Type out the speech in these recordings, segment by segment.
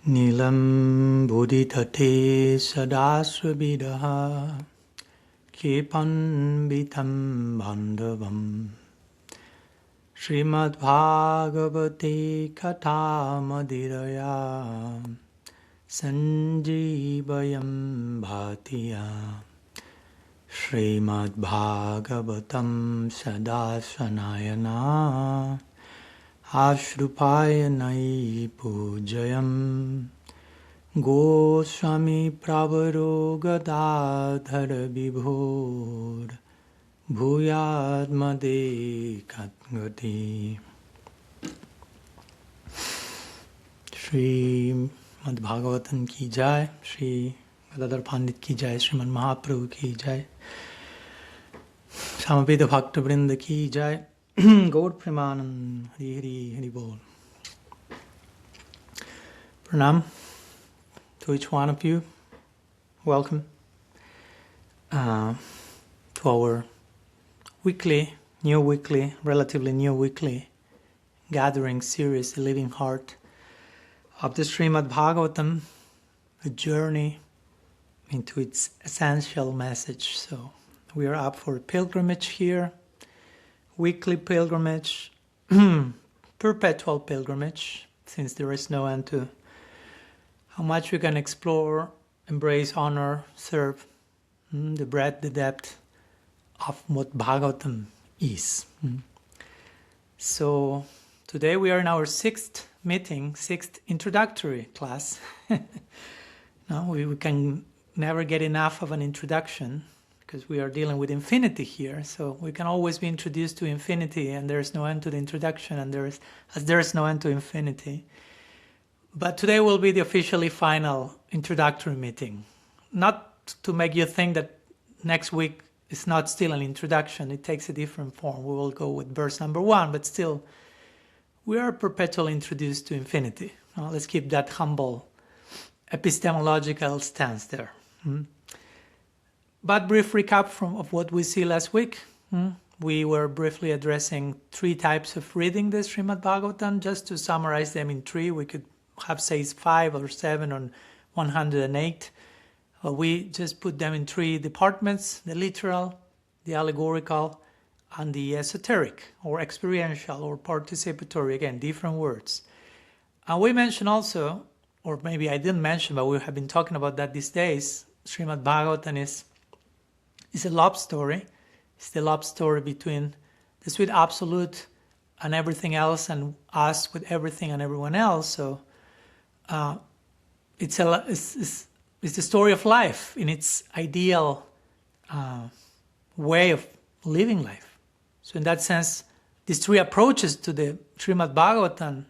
Nilam buddhitate sadasvabidaha kepan bitam bandhavam Srimad Bhagavate katha madiraya sanjeevayam bhatiya Srimad Bhagavatam sadasvanayana Ashrupayanai pujayam Goswami pravaro gadadhara vibhor Bhuyad made katgati. Srimad Bhagavatam ki jai, Sri Gadadhar Pandit ki jai, Srimad Mahaprabhu ki jai, Samaveda Bhakta Vrinda ki jai. Gaur Premanand, Hari Hari Hari Bol. Pranam to each one of you. Welcome to our relatively new weekly gathering series, The Living Heart of the Srimad Bhagavatam, a journey into its essential message. So we are up for pilgrimage here. Weekly pilgrimage, perpetual pilgrimage, since there is no end to how much we can explore, embrace, honor, serve, the breadth, the depth of what Bhagavatam is. So today we are in our sixth introductory class. Now we can never get enough of an introduction, because we are dealing with infinity here, so we can always be introduced to infinity, and there is no end to the introduction, and there is no end to infinity. But today will be the officially final introductory meeting. Not to make you think that next week is not still an introduction, it takes a different form. We will go with verse number 1, but still, we are perpetually introduced to infinity. Now, let's keep that humble epistemological stance there. But brief recap of what we see last week. We were briefly addressing 3 types of reading the Srimad Bhagavatam. Just to summarize them in 3, we could have say 5 or 7 or 108. We just put them in 3 departments: the literal, the allegorical, and the esoteric or experiential or participatory. Again, different words. And we mentioned also, or maybe I didn't mention, but we have been talking about that these days, Srimad Bhagavatam is a love story. It's the love story between the sweet absolute and everything else, and us with everything and everyone else. So it's the story of life in its ideal way of living life. So in that sense, these 3 approaches to the Srimad Bhagavatam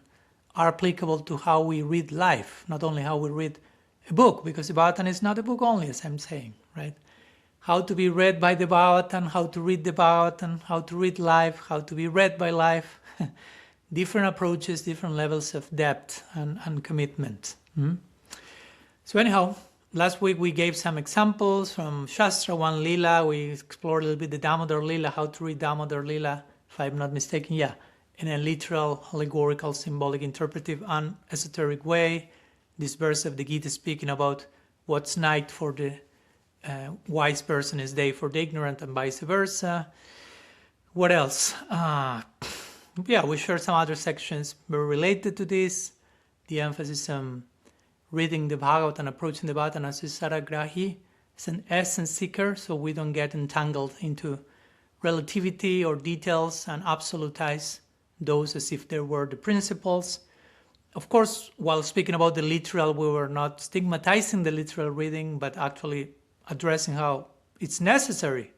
are applicable to how we read life, not only how we read a book, because the Bhagavatam is not a book only, as I'm saying, right? How to be read by the Bhagavatam, how to read the Bhagavatam, how to read life, how to be read by life. Different approaches, different levels of depth and commitment. So anyhow, last week we gave some examples from Shastra, one Lila. We explored a little bit the Damodar Lila, how to read Damodar Lila, if I'm not mistaken, in a literal, allegorical, symbolic, interpretive, and esoteric way. This verse of the Gita speaking about what's night for the wise person is day for the ignorant, and vice versa. What else? We shared some other sections very related to this. The emphasis on reading the Bhagavatam, approaching the Bhagavatam as a saragrahi, as an essence seeker, so we don't get entangled into relativity or details and absolutize those as if they were the principles. Of course, while speaking about the literal, we were not stigmatizing the literal reading, but actually addressing how it's necessary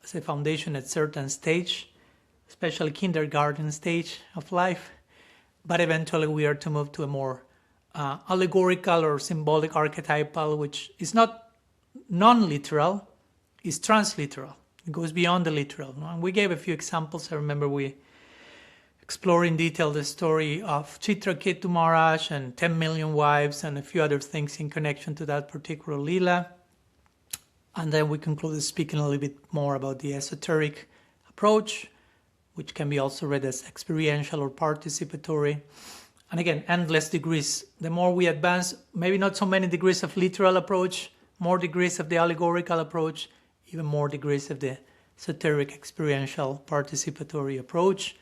as a foundation at certain stage, especially kindergarten stage of life. But eventually we are to move to a more allegorical or symbolic archetypal, which is not non-literal, is transliteral. It goes beyond the literal. And we gave a few examples. I remember we explored in detail the story of Chitraketu Maharaj and 10 million wives and a few other things in connection to that particular Leela. And then we concluded speaking a little bit more about the esoteric approach, which can be also read as experiential or participatory. And again, endless degrees. The more we advance, maybe not so many degrees of literal approach, more degrees of the allegorical approach, even more degrees of the esoteric, experiential, participatory approach.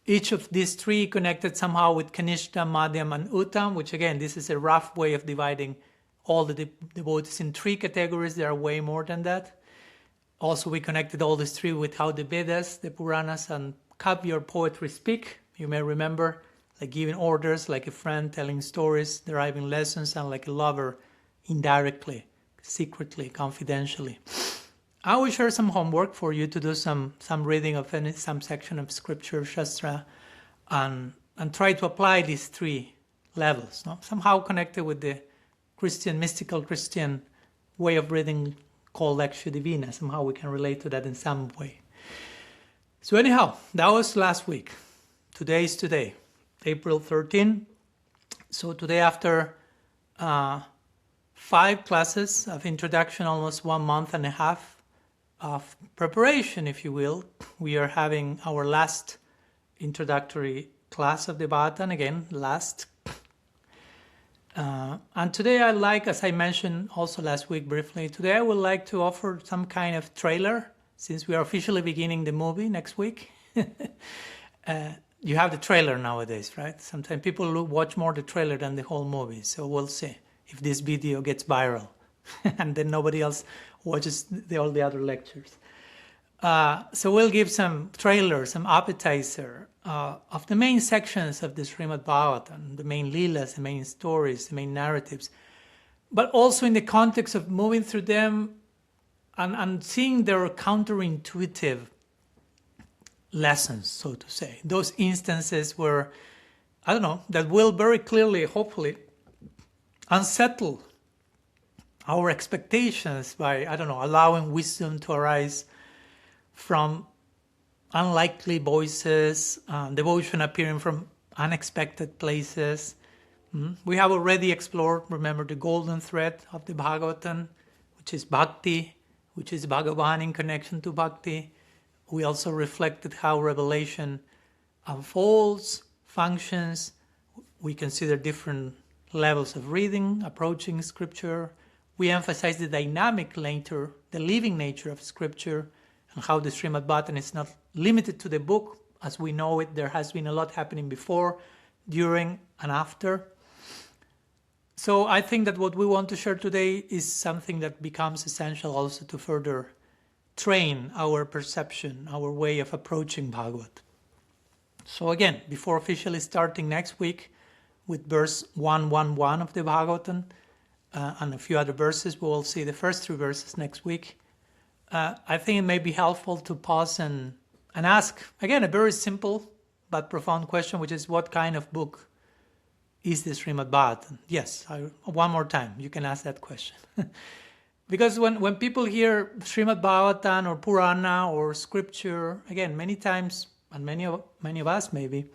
Each of these three connected somehow with Kanishta, Madhyam, and Uttam, which again, this is a rough way of dividing all the devotees in three categories. There are way more than that. Also, we connected all these three with how the Vedas, the Puranas, and Kavya or poetry speak. You may remember, like giving orders, like a friend telling stories, deriving lessons, and like a lover, indirectly, secretly, confidentially. I will share some homework for you to do some reading of some section of scripture, Shastra, and try to apply these three levels, no? Somehow connected with the Christian, mystical Christian way of reading called Lectio Divina. Somehow we can relate to that in some way. So anyhow, that was last week. Today is today, April 13. So today, after 5 classes of introduction, almost 1 month and a half of preparation, if you will, we are having our last introductory class of the Bhagavatam, again, last. And today I like, as I mentioned also last week briefly, today I would like to offer some kind of trailer, since we are officially beginning the movie next week. You have the trailer nowadays, right? Sometimes people watch more the trailer than the whole movie, so we'll see if this video gets viral. And then nobody else watches all the other lectures. So we'll give some trailer, some appetizer of the main sections of the Srimad Bhagavatam, the main leelas, the main stories, the main narratives, but also in the context of moving through them and seeing their counterintuitive lessons, so to say. Those instances where, I don't know, that will very clearly, hopefully, unsettle our expectations by, I don't know, allowing wisdom to arise from unlikely voices, devotion appearing from unexpected places. We have already explored, remember, the golden thread of the Bhagavatam, which is bhakti, which is Bhagavan in connection to bhakti. We also reflected how revelation unfolds, functions. We consider different levels of reading, approaching scripture. We emphasize the dynamic nature, the living nature of scripture, and how the Srimad Bhagavatam is not limited to the book. As we know it, there has been a lot happening before, during, and after. So I think that what we want to share today is something that becomes essential also to further train our perception, our way of approaching Bhagavad. So again, before officially starting next week with verse 111 of the Bhagavatam, and a few other verses, we will see the first 3 verses next week. I think it may be helpful to pause and ask, again, a very simple but profound question, which is, what kind of book is the Srimad Bhagavatam? Yes, one more time, you can ask that question. Because when people hear Srimad Bhagavatam or Purana or scripture, again, many times, and many of us maybe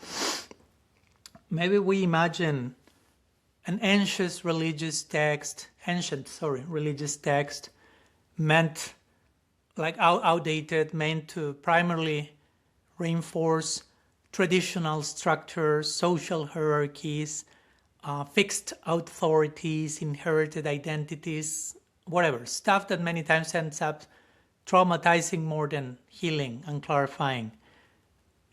we imagine an ancient religious text, meant like outdated, meant to primarily reinforce traditional structures, social hierarchies, fixed authorities, inherited identities, whatever, stuff that many times ends up traumatizing more than healing and clarifying.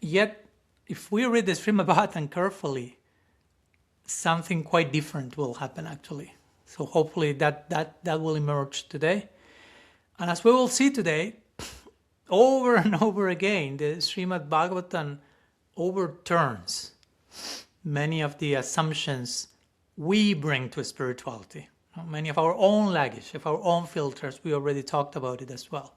Yet, if we read the Srimad Bhagavatam carefully, something quite different will happen actually. So hopefully that will emerge today. And as we will see today, over and over again, the Srimad Bhagavatam overturns many of the assumptions we bring to spirituality. Many of our own luggage, of our own filters, we already talked about it as well.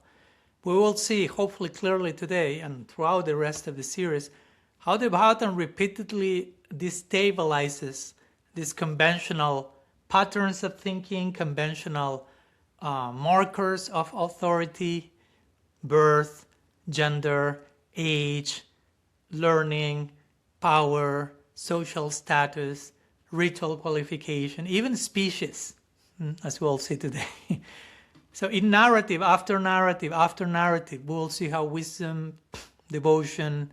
We will see, hopefully clearly today and throughout the rest of the series, how the Bhagavatam repeatedly destabilizes these conventional patterns of thinking, conventional markers of authority, birth, gender, age, learning, power, social status, ritual qualification, even species, as we'll see today. So in narrative after narrative after narrative, we'll see how wisdom, devotion,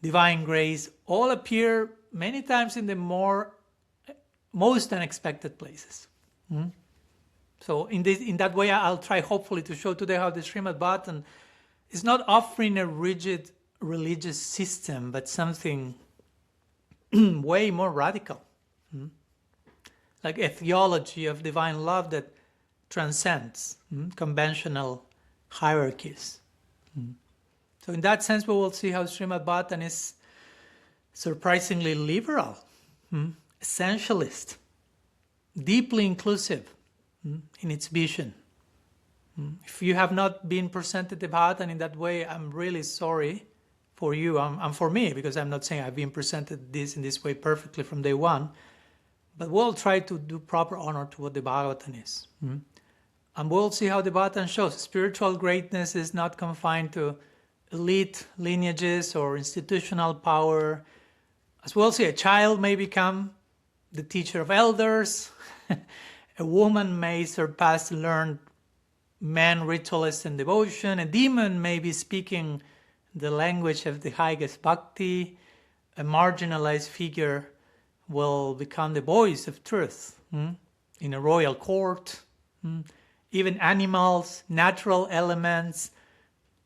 divine grace, all appear many times in the most unexpected places. So in that way, I'll try hopefully to show today how the Srimad Bhagavatam is not offering a rigid religious system, but something way more radical. Like a theology of divine love that transcends conventional hierarchies. So in that sense, we will see how Srimad Bhagavatam is surprisingly liberal, essentialist, deeply inclusive in its vision. If you have not been presented the Bhagavatam in that way, I'm really sorry for you and for me, because I'm not saying I've been presented this in this way perfectly from day one, but we'll try to do proper honor to what the Bhagavatam is. And we'll see how the Bhagavatam shows spiritual greatness is not confined to elite lineages or institutional power. As we'll see, a child may become the teacher of elders. A woman may surpass learned man, ritualist, and devotion. A demon may be speaking the language of the highest bhakti. A marginalized figure will become the voice of truth in a royal court. Even animals, natural elements,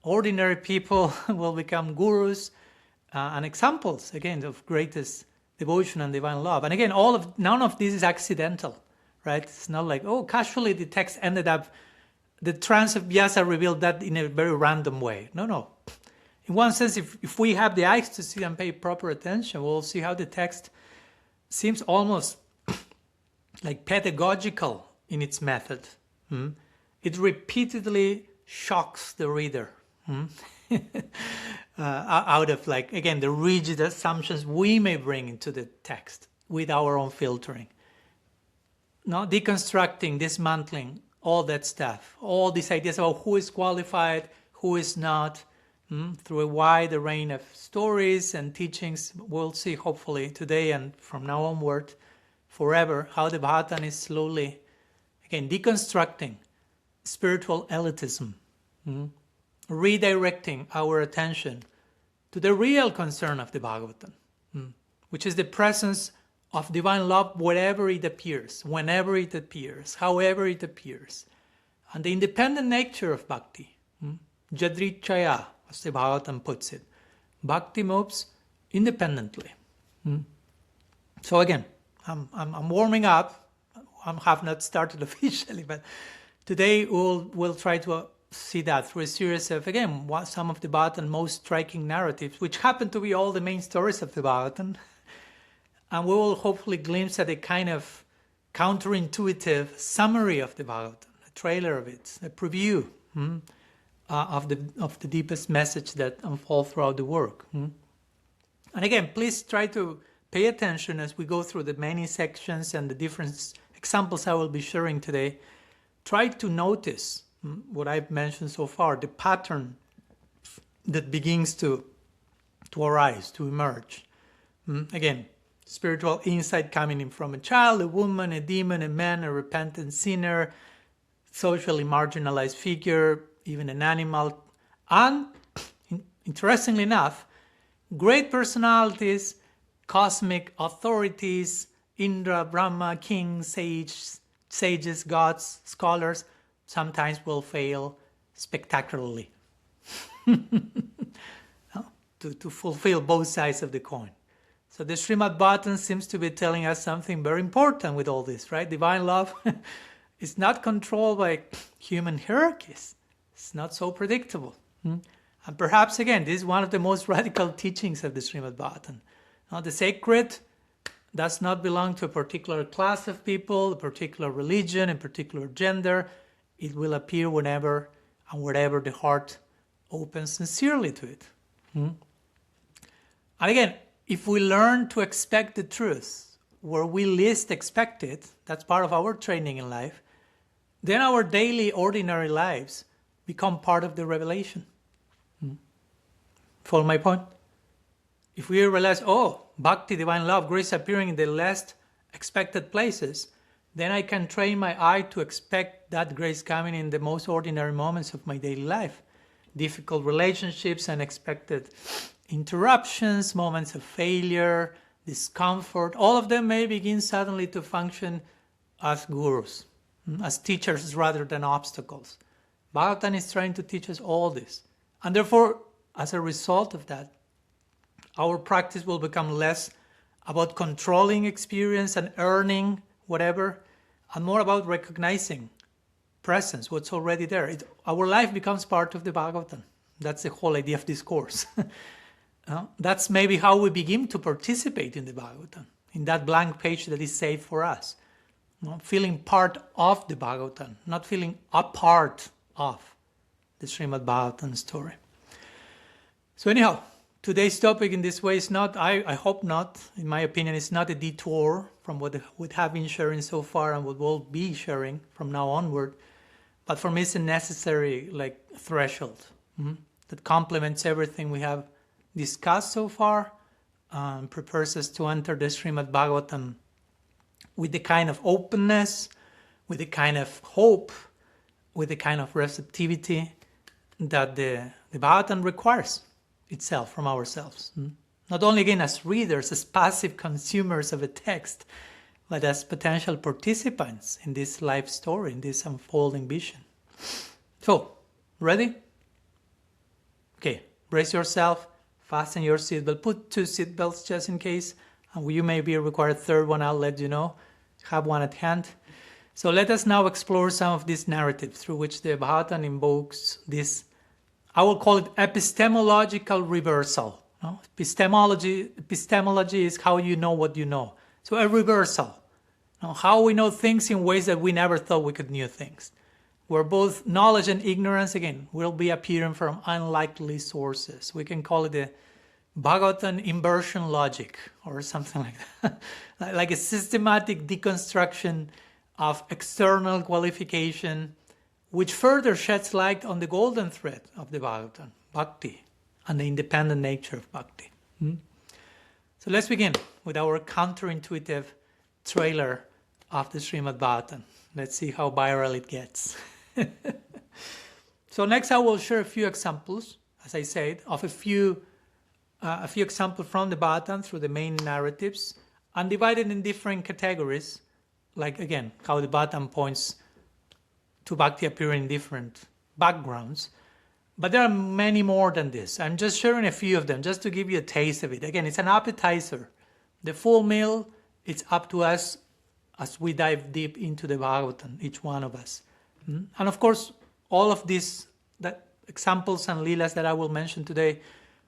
ordinary people will become gurus and examples, again, of greatest devotion and divine love. And again, none of this is accidental, right? It's not like, casually the text ended up, the trance of Vyasa revealed that in a very random way. No. In one sense, if we have the eyes to see and pay proper attention, we'll see how the text seems almost like pedagogical in its method. It repeatedly shocks the reader out of, like, again, the rigid assumptions we may bring into the text with our own filtering. No, deconstructing, dismantling, all that stuff, all these ideas about who is qualified, who is not, through a wide array of stories and teachings. We'll see, hopefully, today and from now onward, forever, how the Bhagavatam is slowly, again, deconstructing spiritual elitism, redirecting our attention to the real concern of the Bhagavatam, which is the presence of divine love wherever it appears, whenever it appears, however it appears, and the independent nature of bhakti, Jadrichaya, as the Bhagavatam puts it. Bhakti moves independently. So again, I'm warming up. I have not started officially, but today we'll try to see that through a series of, again, some of the Bhagavatam most striking narratives, which happen to be all the main stories of the Bhagavatam. And we will hopefully glimpse at a kind of counterintuitive summary of the Bhagavatam, a trailer of it, a preview of the deepest message that unfolds throughout the work. And again, please try to pay attention as we go through the many sections and the different examples I will be sharing today. Try to notice what I've mentioned so far, the pattern that begins to arise, to emerge. Again, spiritual insight coming in from a child, a woman, a demon, a man, a repentant sinner, socially marginalized figure, even an animal, and, interestingly enough, great personalities, cosmic authorities, Indra, Brahma, kings, sages, gods, scholars, sometimes will fail spectacularly to fulfill both sides of the coin. So the Srimad Bhagavatam seems to be telling us something very important with all this, right? Divine love is not controlled by human hierarchies. It's not so predictable. And perhaps, again, this is one of the most radical teachings of the Srimad Bhagavatam. Now, the sacred does not belong to a particular class of people, a particular religion, a particular gender. It will appear whenever and wherever the heart opens sincerely to it. And again, if we learn to expect the truth where we least expect it, that's part of our training in life, then our daily, ordinary lives become part of the revelation. Follow my point? If we realize, bhakti, divine love, grace appearing in the least expected places, then I can train my eye to expect that grace coming in the most ordinary moments of my daily life. difficult relationships, unexpected interruptions, moments of failure, discomfort, all of them may begin suddenly to function as gurus, as teachers rather than obstacles. Bhagavatam is trying to teach us all this. And therefore, as a result of that, our practice will become less about controlling experience and earning whatever, and more about recognizing presence, what's already there. Our life becomes part of the Bhagavatam. That's the whole idea of this course. That's maybe how we begin to participate in the Bhagavatam, in that blank page that is saved for us. Feeling part of the Bhagavatam, not feeling a part of the Srimad Bhagavatam story. So anyhow, today's topic in this way is not, I hope not, in my opinion, it's not a detour from what we have been sharing so far and what we'll be sharing from now onward, but for me it's a necessary threshold that complements everything we have discussed so far, prepares us to enter the Srimad Bhagavatam with the kind of openness, with the kind of hope, with the kind of receptivity that the Bhagavatam requires itself from ourselves. Not only again as readers, as passive consumers of a text, but as potential participants in this life story, in this unfolding vision. So, ready? Okay, brace yourself, fasten your seatbelt, put 2 seatbelts just in case, and you may be required a third one, I'll let you know. Have one at hand. So let us now explore some of these narratives through which the Bhagavatam invokes this, I will call it epistemological reversal. Epistemology is how you know what you know. So a reversal. How we know things in ways that we never thought we could know things. Where both knowledge and ignorance, again, will be appearing from unlikely sources. We can call it a Bhagavatam inversion logic or something like that. Like a systematic deconstruction of external qualification, which further sheds light on the golden thread of the Bhagavatam, bhakti, and the independent nature of bhakti. So let's begin with our counterintuitive trailer of the Srimad Bhagavatam. Let's see how viral it gets. So next I will share a few examples, as I said, of a few examples from the Bhagavatam through the main narratives, and divided in different categories, like again, how the Bhagavatam points to bhakti appearing in different backgrounds. But there are many more than this. I'm just sharing a few of them, just to give you a taste of it. Again, it's an appetizer. The full meal, it's up to us as we dive deep into the Bhagavatam, each one of us. And of course, all of these examples and leelas that I will mention today,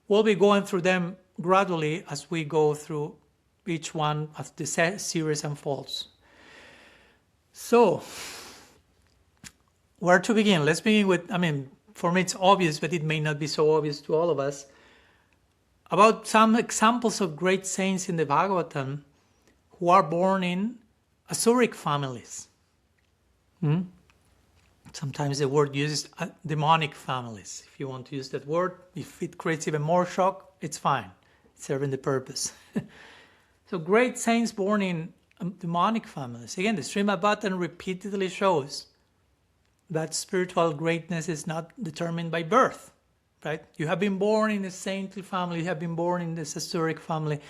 we'll be going through them gradually as we go through each one as the series unfolds. So, where to begin? Let's begin with, for me it's obvious, but it may not be so obvious to all of us, about some examples of great saints in the Bhagavatam who are born in Asuric families. Sometimes the word uses demonic families. If you want to use that word, if it creates even more shock, it's fine. It's serving the purpose. So great saints born in demonic families. Again, the Srimad Bhagavatam repeatedly shows that spiritual greatness is not determined by birth, right? You have been born in a saintly family, you have been born in this Asuric family.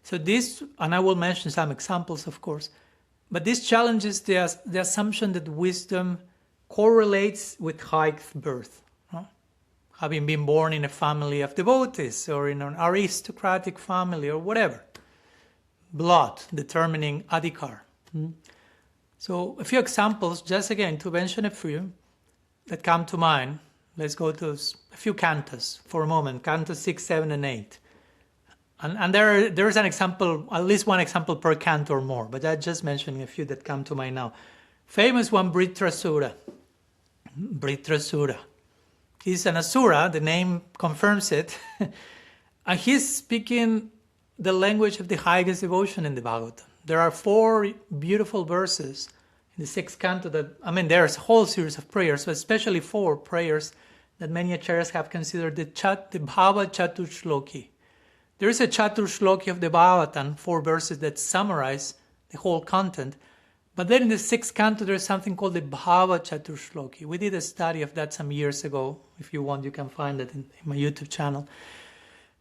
So this, and I will mention some examples, of course, but this challenges the assumption that wisdom correlates with high birth. Having been born in a family of devotees or in an aristocratic family or whatever. Blood determining adhikar. So a few examples, just again to mention a few that come to mind. Let's go to a few cantos for a moment, cantos 6, 7, and 8. And there's an example, at least one example per canto or more, but I'm just mentioning a few that come to mind now. Famous one, Vritrasura. Vritrasura. He's an Asura, the name confirms it, and he's speaking the language of the highest devotion in the Bhagavatam. There are 4 beautiful verses in the 6th canto that, there's a whole series of prayers, but especially 4 prayers that many acharyas have considered the Bhava Chatur Shloki. There is a Chatur Shloki of the Bhagavatam, 4 verses that summarize the whole content, But then in the 6th canto, there's something called the Bhava Chaturshloki. We did a study of that some years ago. If you want, you can find it in my YouTube channel,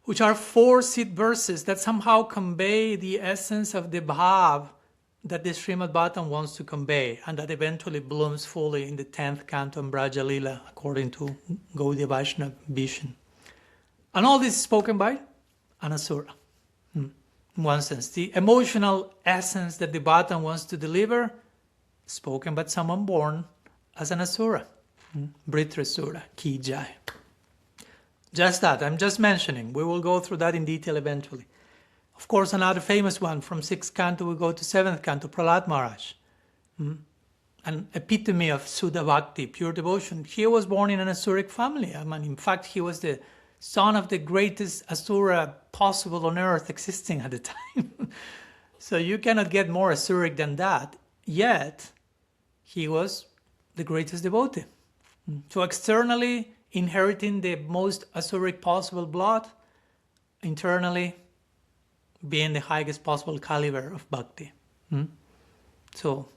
which are 4 seed verses that somehow convey the essence of the bhav that the Srimad Bhagavatam wants to convey, and that eventually blooms fully in the 10th canto in Braja Lila, according to Gaudiya Vaishnava vision. And all this is spoken by an asura. In one sense, the emotional essence that the Bhagavatam wants to deliver, spoken by someone born as an asura. Vritrasura, ki jai. Just that, I'm just mentioning. We will go through that in detail eventually. Of course, another famous one, from 6th canto we go to 7th canto, Prahlada Maharaj. An epitome of Sudha Bhakti, pure devotion. He was born in an Asuric family. I mean, in fact, he was the son of the greatest Asura possible on earth existing at the time. So you cannot get more Asuric than that. Yet, he was the greatest devotee. So externally, inheriting the most Asuric possible blood, internally, being the highest possible caliber of bhakti. So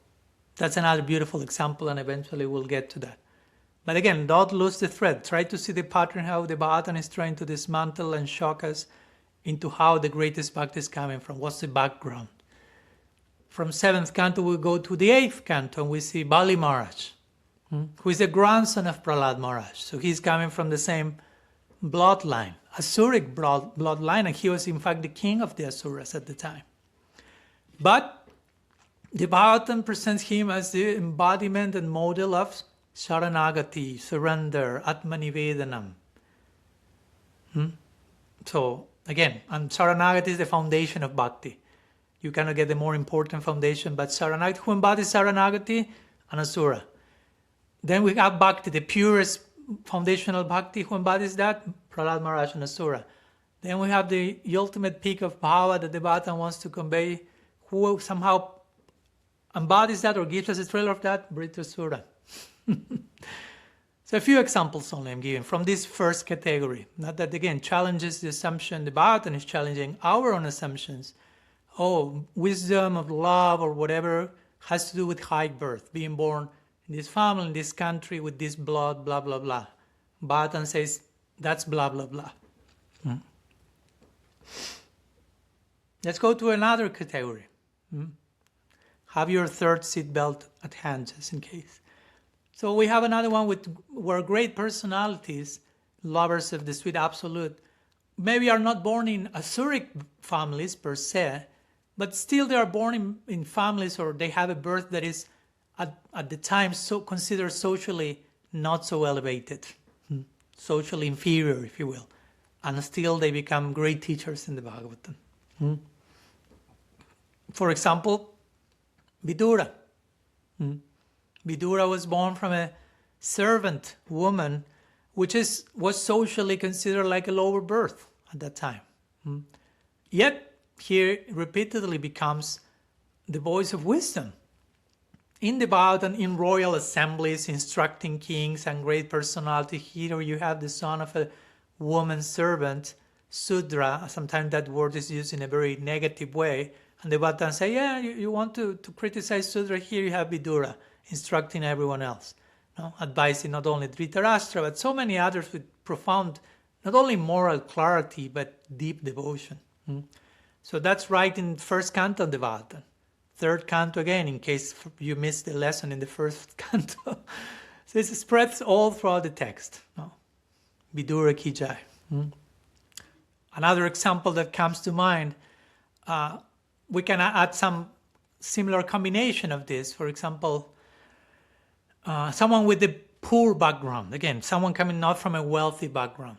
that's another beautiful example, and eventually we'll get to that. But again, don't lose the thread. Try to see the pattern, how the Bhagavatam is trying to dismantle and shock us into how the greatest bhakti is coming from. What's the background? From 7th canto, we go to the 8th canto, and we see Bali Maharaj, who is the grandson of Prahlada Maharaj. So he's coming from the same bloodline, Asuric bloodline, and he was in fact the king of the Asuras at the time. But the Bhagavatam presents him as the embodiment and model of Sharanagati, surrender, Atmanivedanam. So again, and Sharanagati is the foundation of bhakti. You cannot get a more important foundation, but Sharanagati, who embodies Sharanagati? An Asura. Then we have bhakti, the purest foundational bhakti. Who embodies that? Prahlada Maharaj and Asura. Then we have the ultimate peak of bhava that the Bhagavatam wants to convey. Who somehow embodies that or gives us a trailer of that? Vritrasura. So a few examples only I'm giving from this first category. Not that again challenges the assumption the Bhagavatam is challenging our own assumptions. Oh, wisdom of love or whatever has to do with high birth, being born in this family, in this country, with this blood, blah, blah, blah. Bhagavatam says that's blah, blah, blah. Let's go to another category. Have your third seatbelt at hand, just in case. So we have another one where great personalities, lovers of the sweet absolute, maybe are not born in Asuric families per se, but still they are born in families, or they have a birth that is at the time so considered socially not so elevated, socially inferior, if you will. And still they become great teachers in the Bhagavatam. For example, Vidura. Vidura was born from a servant woman, which was socially considered like a lower birth at that time. Yet, he repeatedly becomes the voice of wisdom. In the Bhagavatam, in royal assemblies, instructing kings and great personality, here you have the son of a woman servant, Sudra. Sometimes that word is used in a very negative way. And the Bhagavatam say, yeah, you want to criticize Sudra, here you have Vidura, instructing everyone else. No? Advising not only Dhritarashtra, but so many others with profound, not only moral clarity, but deep devotion. So that's right in first canto of the Bhagavatam. Third canto again, in case you missed the lesson in the first canto. So it spreads all throughout the text. No? Vidura ki jai. Another example that comes to mind, we can add some similar combination of this. For example, someone with a poor background. Again, someone coming not from a wealthy background.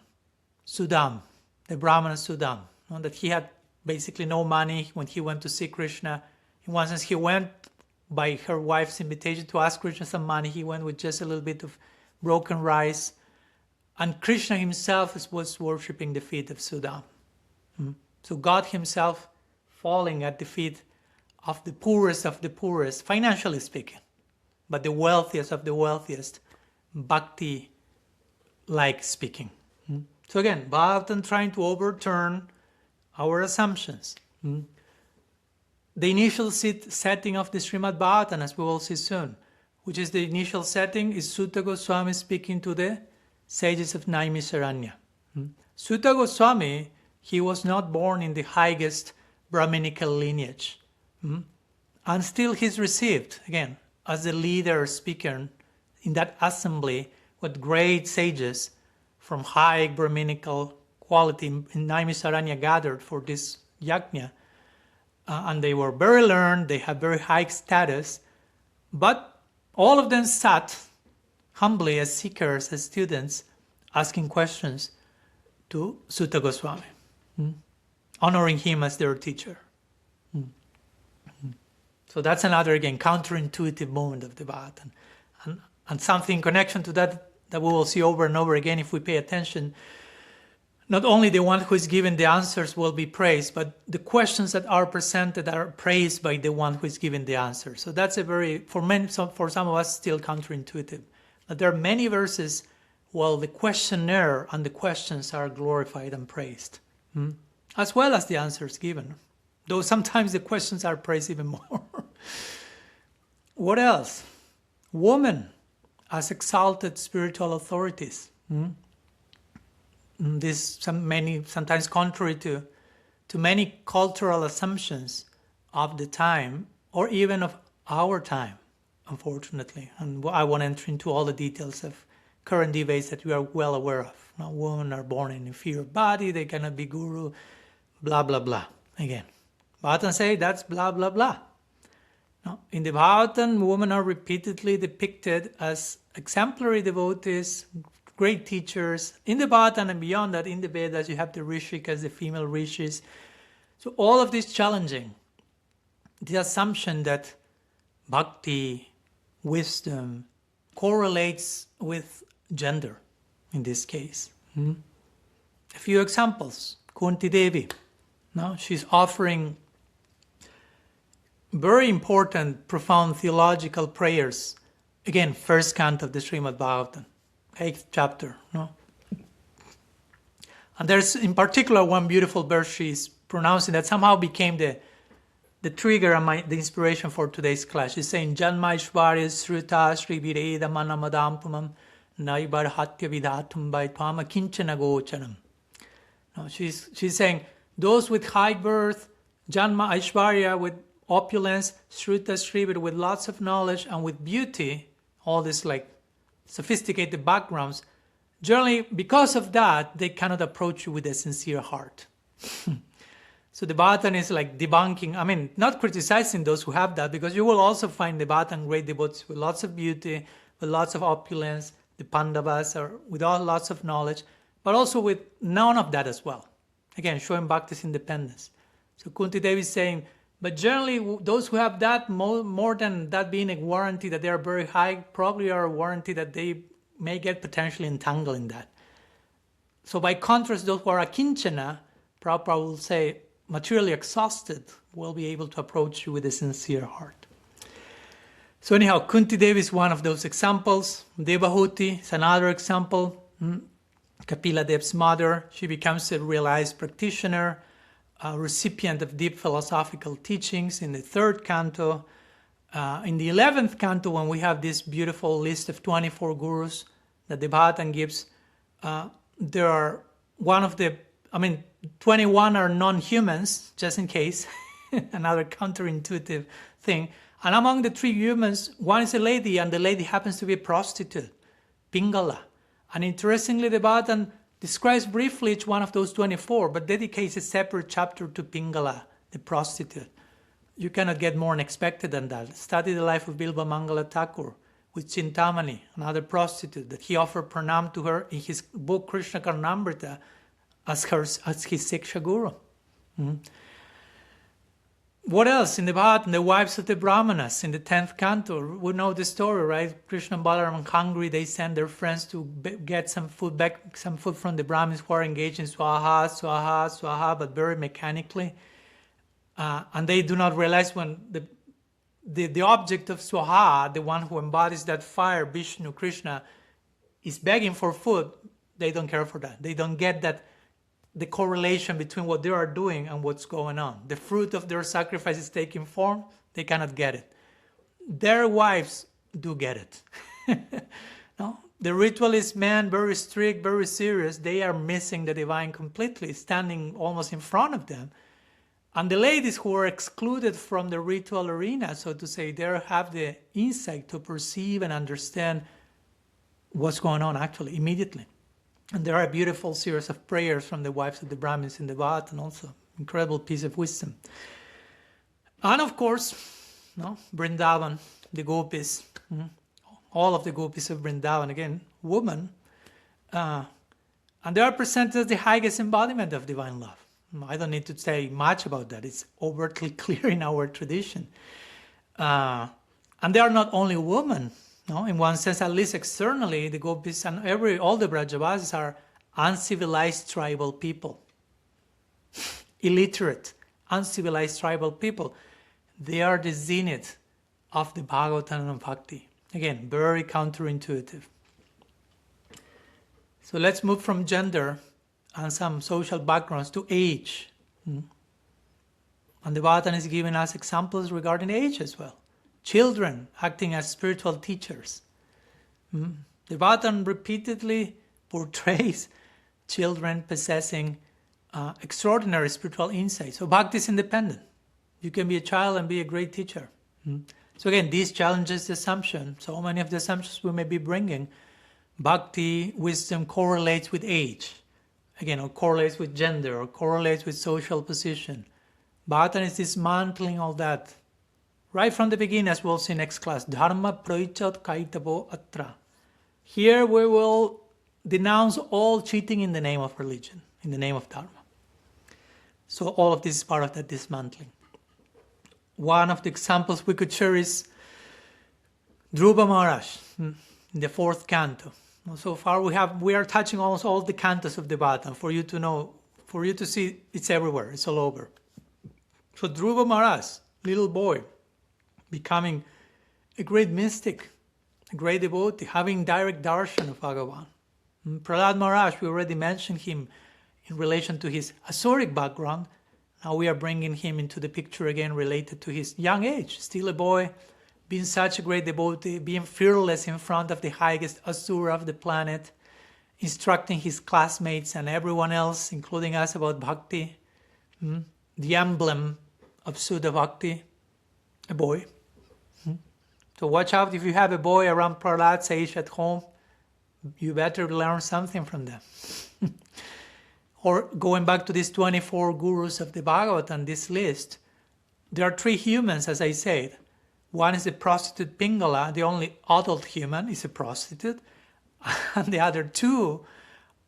Sudam, the Brahmana Sudam. That he had basically no money when he went to see Krishna. In one sense, he went by her wife's invitation to ask Krishna some money. He went with just a little bit of broken rice. And Krishna himself was worshipping the feet of Sudam. So God himself falling at the feet of the poorest, financially speaking, but the wealthiest of the wealthiest, bhakti-like speaking. So again, Bhagavatam trying to overturn our assumptions. the initial setting of the Srimad Bhagavatam, as we will see soon, which is the initial setting, is Sutta Goswami speaking to the sages of Naimisaranya. Sutta Goswami, he was not born in the highest Brahminical lineage. And still he's received, again, as the leader speaker in that assembly with great sages from high Brahminical quality in Naimisaranya gathered for this yajna. And they were very learned, they had very high status, but all of them sat humbly as seekers, as students, asking questions to Sutta Goswami, honoring him as their teacher. So that's another, again, counterintuitive moment of the Bhagavatam. And something in connection to that we will see over and over again if we pay attention. Not only the one who is given the answers will be praised, but the questions that are presented are praised by the one who is given the answer. So that's a very, for some of us, still counterintuitive. But there are many verses where the questionnaire and the questions are glorified and praised, as well as the answers given. Though sometimes the questions are praised even more. What else? Women as exalted spiritual authorities. This sometimes contrary to many cultural assumptions of the time, or even of our time, unfortunately. And I won't enter into all the details of current debates that we are well aware of. Now, women are born in inferior body, they cannot be guru, blah, blah, blah. Again, Bhagavatam say that's blah, blah, blah. Now, in the Bhagavatam, women are repeatedly depicted as exemplary devotees, great teachers. In the Bhagavatam and beyond that, in the Vedas, you have the Rishikas, the female rishis. So all of this challenging the assumption that bhakti, wisdom, correlates with gender in this case. A few examples. Kunti Devi. Now, she's offering very important, profound theological prayers. Again, first canto of the Srimad Bhagavatam, 8th chapter. No? And there's in particular one beautiful verse she's pronouncing that somehow became the trigger and the inspiration for today's class. She's saying, Janma Ishvarya Sruta Sri Vireda Manamadampamam Naibar Hatya Vidhatum Vaitwama Kinchana Gocharam. Now she's saying, those with high birth, Janma Aishvarya with opulence, Shruta Srivir with lots of knowledge and with beauty, all this like sophisticated backgrounds, generally because of that, they cannot approach you with a sincere heart. So the Bhagavatam is like debunking, not criticizing those who have that, because you will also find the Bhagavatam great devotees with lots of beauty, with lots of opulence, the Pandavas are with lots of knowledge, but also with none of that as well. Again, showing Bhakti's independence. So Kunti Devi is saying, but generally those who have that, more than that being a warranty that they are very high, probably are a warranty that they may get potentially entangled in that. So by contrast, those who are akinchana, Prabhupada will say, materially exhausted, will be able to approach you with a sincere heart. So anyhow, Kunti Devi is one of those examples. Devahuti is another example. Kapila Dev's mother, she becomes a realized practitioner, a recipient of deep philosophical teachings in the 3rd canto. In the 11th canto, when we have this beautiful list of 24 gurus that the Bhagavatam gives, there are 21 are non-humans, just in case, another counterintuitive thing. And among the 3 humans, one is a lady, and the lady happens to be a prostitute, Pingala. And interestingly, the Bhagavatam describes briefly each one of those 24, but dedicates a separate chapter to Pingala, the prostitute. You cannot get more unexpected than that. Study the life of Bilba Mangala Thakur with Chintamani, another prostitute, that he offered pranam to her in his book Krishna Karnamrita as his Siksha Guru. What else in the Bhagavatam? The wives of the Brahmanas in the 10th canto. We know the story, right? Krishna and Balaram are hungry. They send their friends to get some food from the Brahmins who are engaged in swaha, swaha, swaha, but very mechanically. And they do not realize when the object of swaha, the one who embodies that fire, Vishnu, Krishna, is begging for food, they don't care for that. They don't get that the correlation between what they are doing and what's going on. The fruit of their sacrifice is taking form, they cannot get it. Their wives do get it. No? The ritualist men, very strict, very serious, they are missing the divine completely, standing almost in front of them. And the ladies who are excluded from the ritual arena, so to say, they have the insight to perceive and understand what's going on actually, immediately. And there are a beautiful series of prayers from the wives of the Brahmins in the Bhagavatam also. Incredible piece of wisdom. And of course, Vrindavan, the gopis, all of the gopis of Vrindavan, again, women, and they are presented as the highest embodiment of divine love. I don't need to say much about that. It's overtly clear in our tradition. And they are not only women. No? In one sense, at least externally, the gopis and all the Brajavasis are uncivilized tribal people. Illiterate, uncivilized tribal people. They are the zenith of the Bhagavatam and Bhakti. Again, very counterintuitive. So let's move from gender and some social backgrounds to age. And the Bhagavatam is giving us examples regarding age as well. Children acting as spiritual teachers. The Bhagavatam repeatedly portrays children possessing extraordinary spiritual insight. So bhakti is independent. You can be a child and be a great teacher. So again, this challenges the assumption. So many of the assumptions we may be bringing, bhakti, wisdom correlates with age. Again, or correlates with gender, or correlates with social position. Bhagavatam is dismantling all that. Right from the beginning, as we'll see next class. Dharma proichat kaitabo atra. Here we will denounce all cheating in the name of religion, in the name of Dharma. So all of this is part of that dismantling. One of the examples we could share is Dhruva Maharaj in the 4th canto. So far we are touching almost all the cantos of the Bhagavatam for you to know, for you to see it's everywhere, it's all over. So Dhruva Maharaj, little boy, becoming a great mystic, a great devotee, having direct darshan of Bhagavan. Prahlada Maharaj, we already mentioned him in relation to his Asuric background. Now we are bringing him into the picture again related to his young age, still a boy, being such a great devotee, being fearless in front of the highest Asura of the planet, instructing his classmates and everyone else, including us, about bhakti, the emblem of Sudha Bhakti, a boy. So watch out if you have a boy around Prahlada's age at home, you better learn something from them. Or going back to these 24 gurus of the Bhagavatam, this list, there are 3 humans, as I said. One is a prostitute Pingala, the only adult human is a prostitute, and the other 2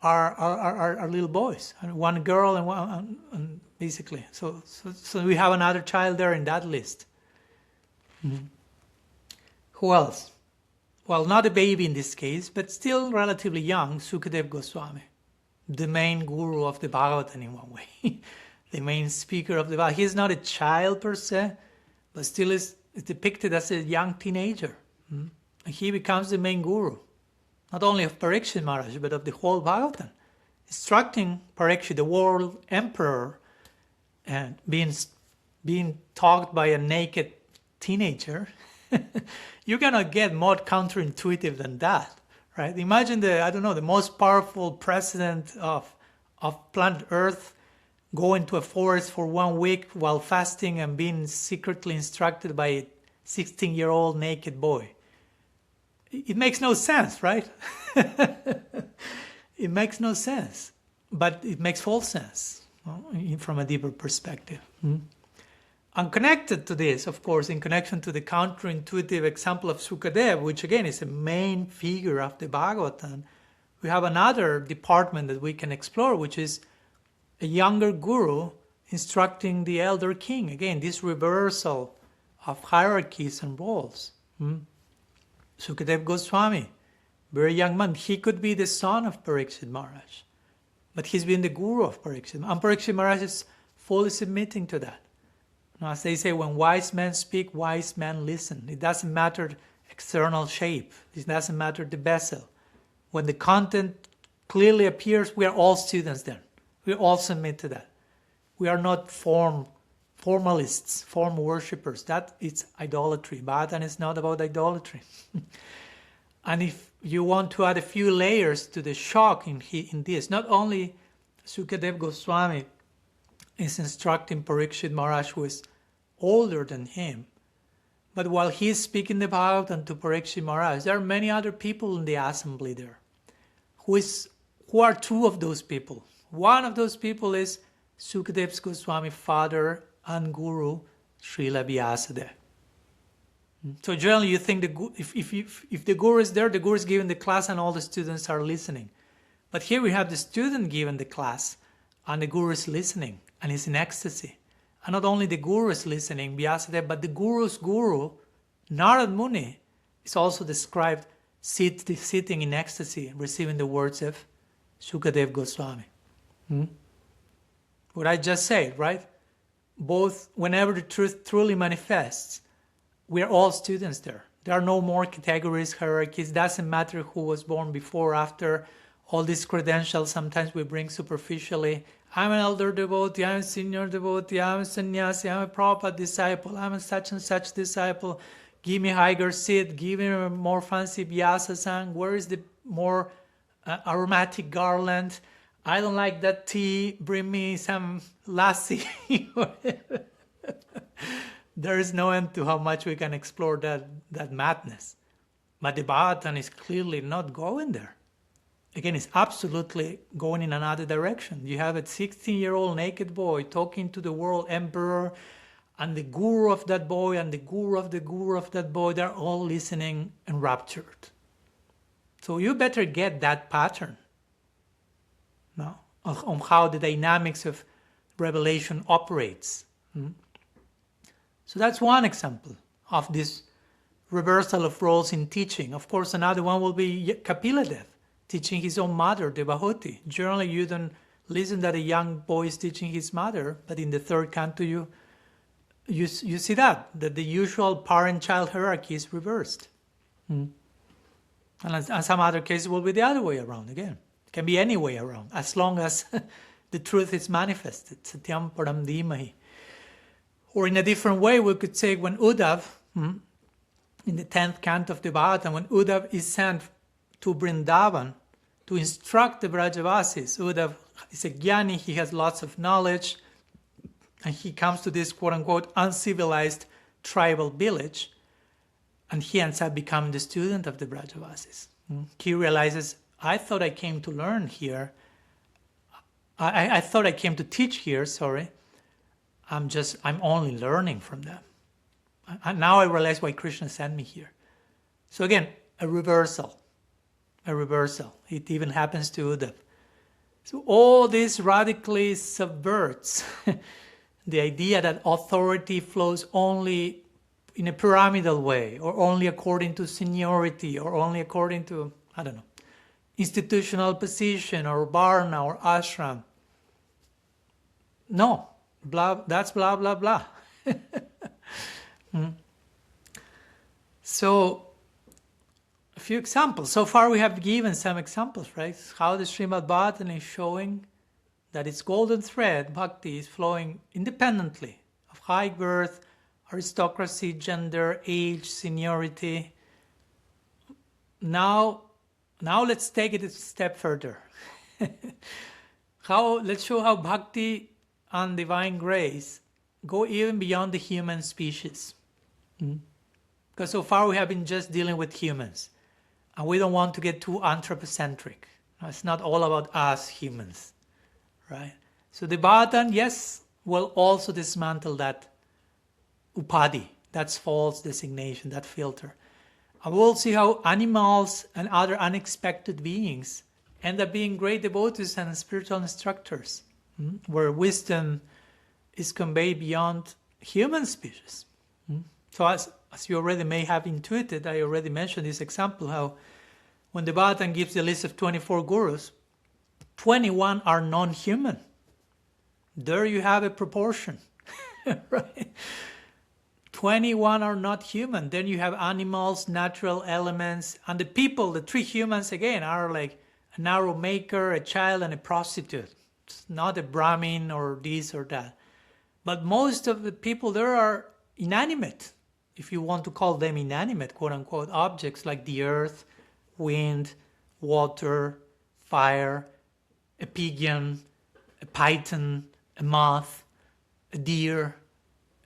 are little boys, and one girl and one, and basically. So we have another child there in that list. Who else? Well, not a baby in this case, but still relatively young, Sukadeva Goswami. The main guru of the Bhagavatam in one way, the main speaker of the Bhagavatam. He is not a child per se, but still is depicted as a young teenager. And he becomes the main guru, not only of Parikshit Maharaj, but of the whole Bhagavatam, instructing Parikshit, the world emperor, and being taught by a naked teenager. You cannot get more counterintuitive than that. Right? Imagine the most powerful president of planet Earth going to a forest for 1 week while fasting and being secretly instructed by a 16-year-old naked boy. It makes no sense, right? It makes no sense, but it makes full sense from a deeper perspective. And connected to this, of course, in connection to the counterintuitive example of Sukadeva, which again is a main figure of the Bhagavatam, we have another department that we can explore, which is a younger guru instructing the elder king. Again, this reversal of hierarchies and roles. Sukadeva Goswami, very young man. He could be the son of Parikshit Maharaj, but he's been the guru of Parikshit. And Parikshit Maharaj is fully submitting to that. As they say, when wise men speak, wise men listen. It doesn't matter external shape. It doesn't matter the vessel. When the content clearly appears, we are all students then. We all submit to that. We are not formalists, form worshippers. That is idolatry. Bhagavatam is not about idolatry. And if you want to add a few layers to the shock in this, not only Sukadeva Goswami is instructing Parikshit Maharaj, who is older than him, but while he is speaking the Bhagavatam to Parikshit Maharaj, there are many other people in the assembly there who are two of those people. One of those people is Sukadeva Goswami's father and guru, Srila Vyasadeva. So generally you think if the guru is there, the guru is giving the class and all the students are listening. But here we have the student giving the class and the guru is listening and he's in ecstasy. And not only the guru is listening, Vyasadeva, but the guru's guru, Narad Muni, is also described sitting in ecstasy, receiving the words of Sukadeva Goswami. What I just said, right? Both, whenever the truth truly manifests, we are all students there. There are no more categories, hierarchies. Doesn't matter who was born before, after. All these credentials sometimes we bring superficially. I'm an elder devotee, I'm a senior devotee, I'm a sannyasi, I'm a Prabhupada disciple, I'm a such and such disciple. Give me higher seat, give me a more fancy Vyasa sang. Where is the more aromatic garland? I don't like that tea, bring me some lassi. There is no end to how much we can explore that madness. But the Bhagavatam is clearly not going there. Again, it's absolutely going in another direction. You have a 16-year-old naked boy talking to the world emperor, and the guru of that boy, and the guru of the guru of that boy, they're all listening enraptured. So you better get that pattern, no, on how the dynamics of revelation operates. So that's one example of this reversal of roles in teaching. Of course, another one will be Kapiladev, teaching his own mother, Devahuti. Generally, you don't listen that a young boy is teaching his mother, but in the third canto, you see that the usual parent-child hierarchy is reversed. And some other cases will be the other way around again. It can be any way around, as long as the truth is manifested. Satyam param dhimahi. Or in a different way, we could say when Uddhav, in the 10th canto of the Bhagavatam, when Uddhav is sent to Vrindavan to instruct the Brajavasis, Uddhav is a jnani, he has lots of knowledge, and he comes to this quote-unquote uncivilized tribal village, and he ends up becoming the student of the Brajavasis. He realizes, I thought I came to learn here, I thought I came to teach here, I'm only learning from them. And now I realize why Krishna sent me here. So again, a reversal. It even happens to Uddhav. So all this radically subverts the idea that authority flows only in a pyramidal way, or only according to seniority, or only according to, institutional position, or varna, or ashram. No. That's blah, blah, blah. So, a few examples. So far we have given some examples, right? How the Srimad Bhagavatam is showing that its golden thread, bhakti, is flowing independently of high birth, aristocracy, gender, age, seniority. Now let's take it a step further. Let's show how bhakti and divine grace go even beyond the human species. Because so far we have been just dealing with humans. And we don't want to get too anthropocentric. It's not all about us humans. Right? So the Bhagavatam, yes, will also dismantle that upadhi, that's false designation, that filter. And we'll see how animals and other unexpected beings end up being great devotees and spiritual instructors, where wisdom is conveyed beyond human species. So as you already may have intuited, I already mentioned this example, how when the Bhagavatam gives the list of 24 gurus, 21 are non-human. There you have a proportion, right? 21 are not human. Then you have animals, natural elements, and the people, the three humans again, are like an arrow maker, a child, and a prostitute. It's not a Brahmin or this or that. But most of the people there are inanimate, if you want to call them inanimate, quote unquote, objects like the earth, wind, water, fire, a pigeon, a python, a moth, a deer,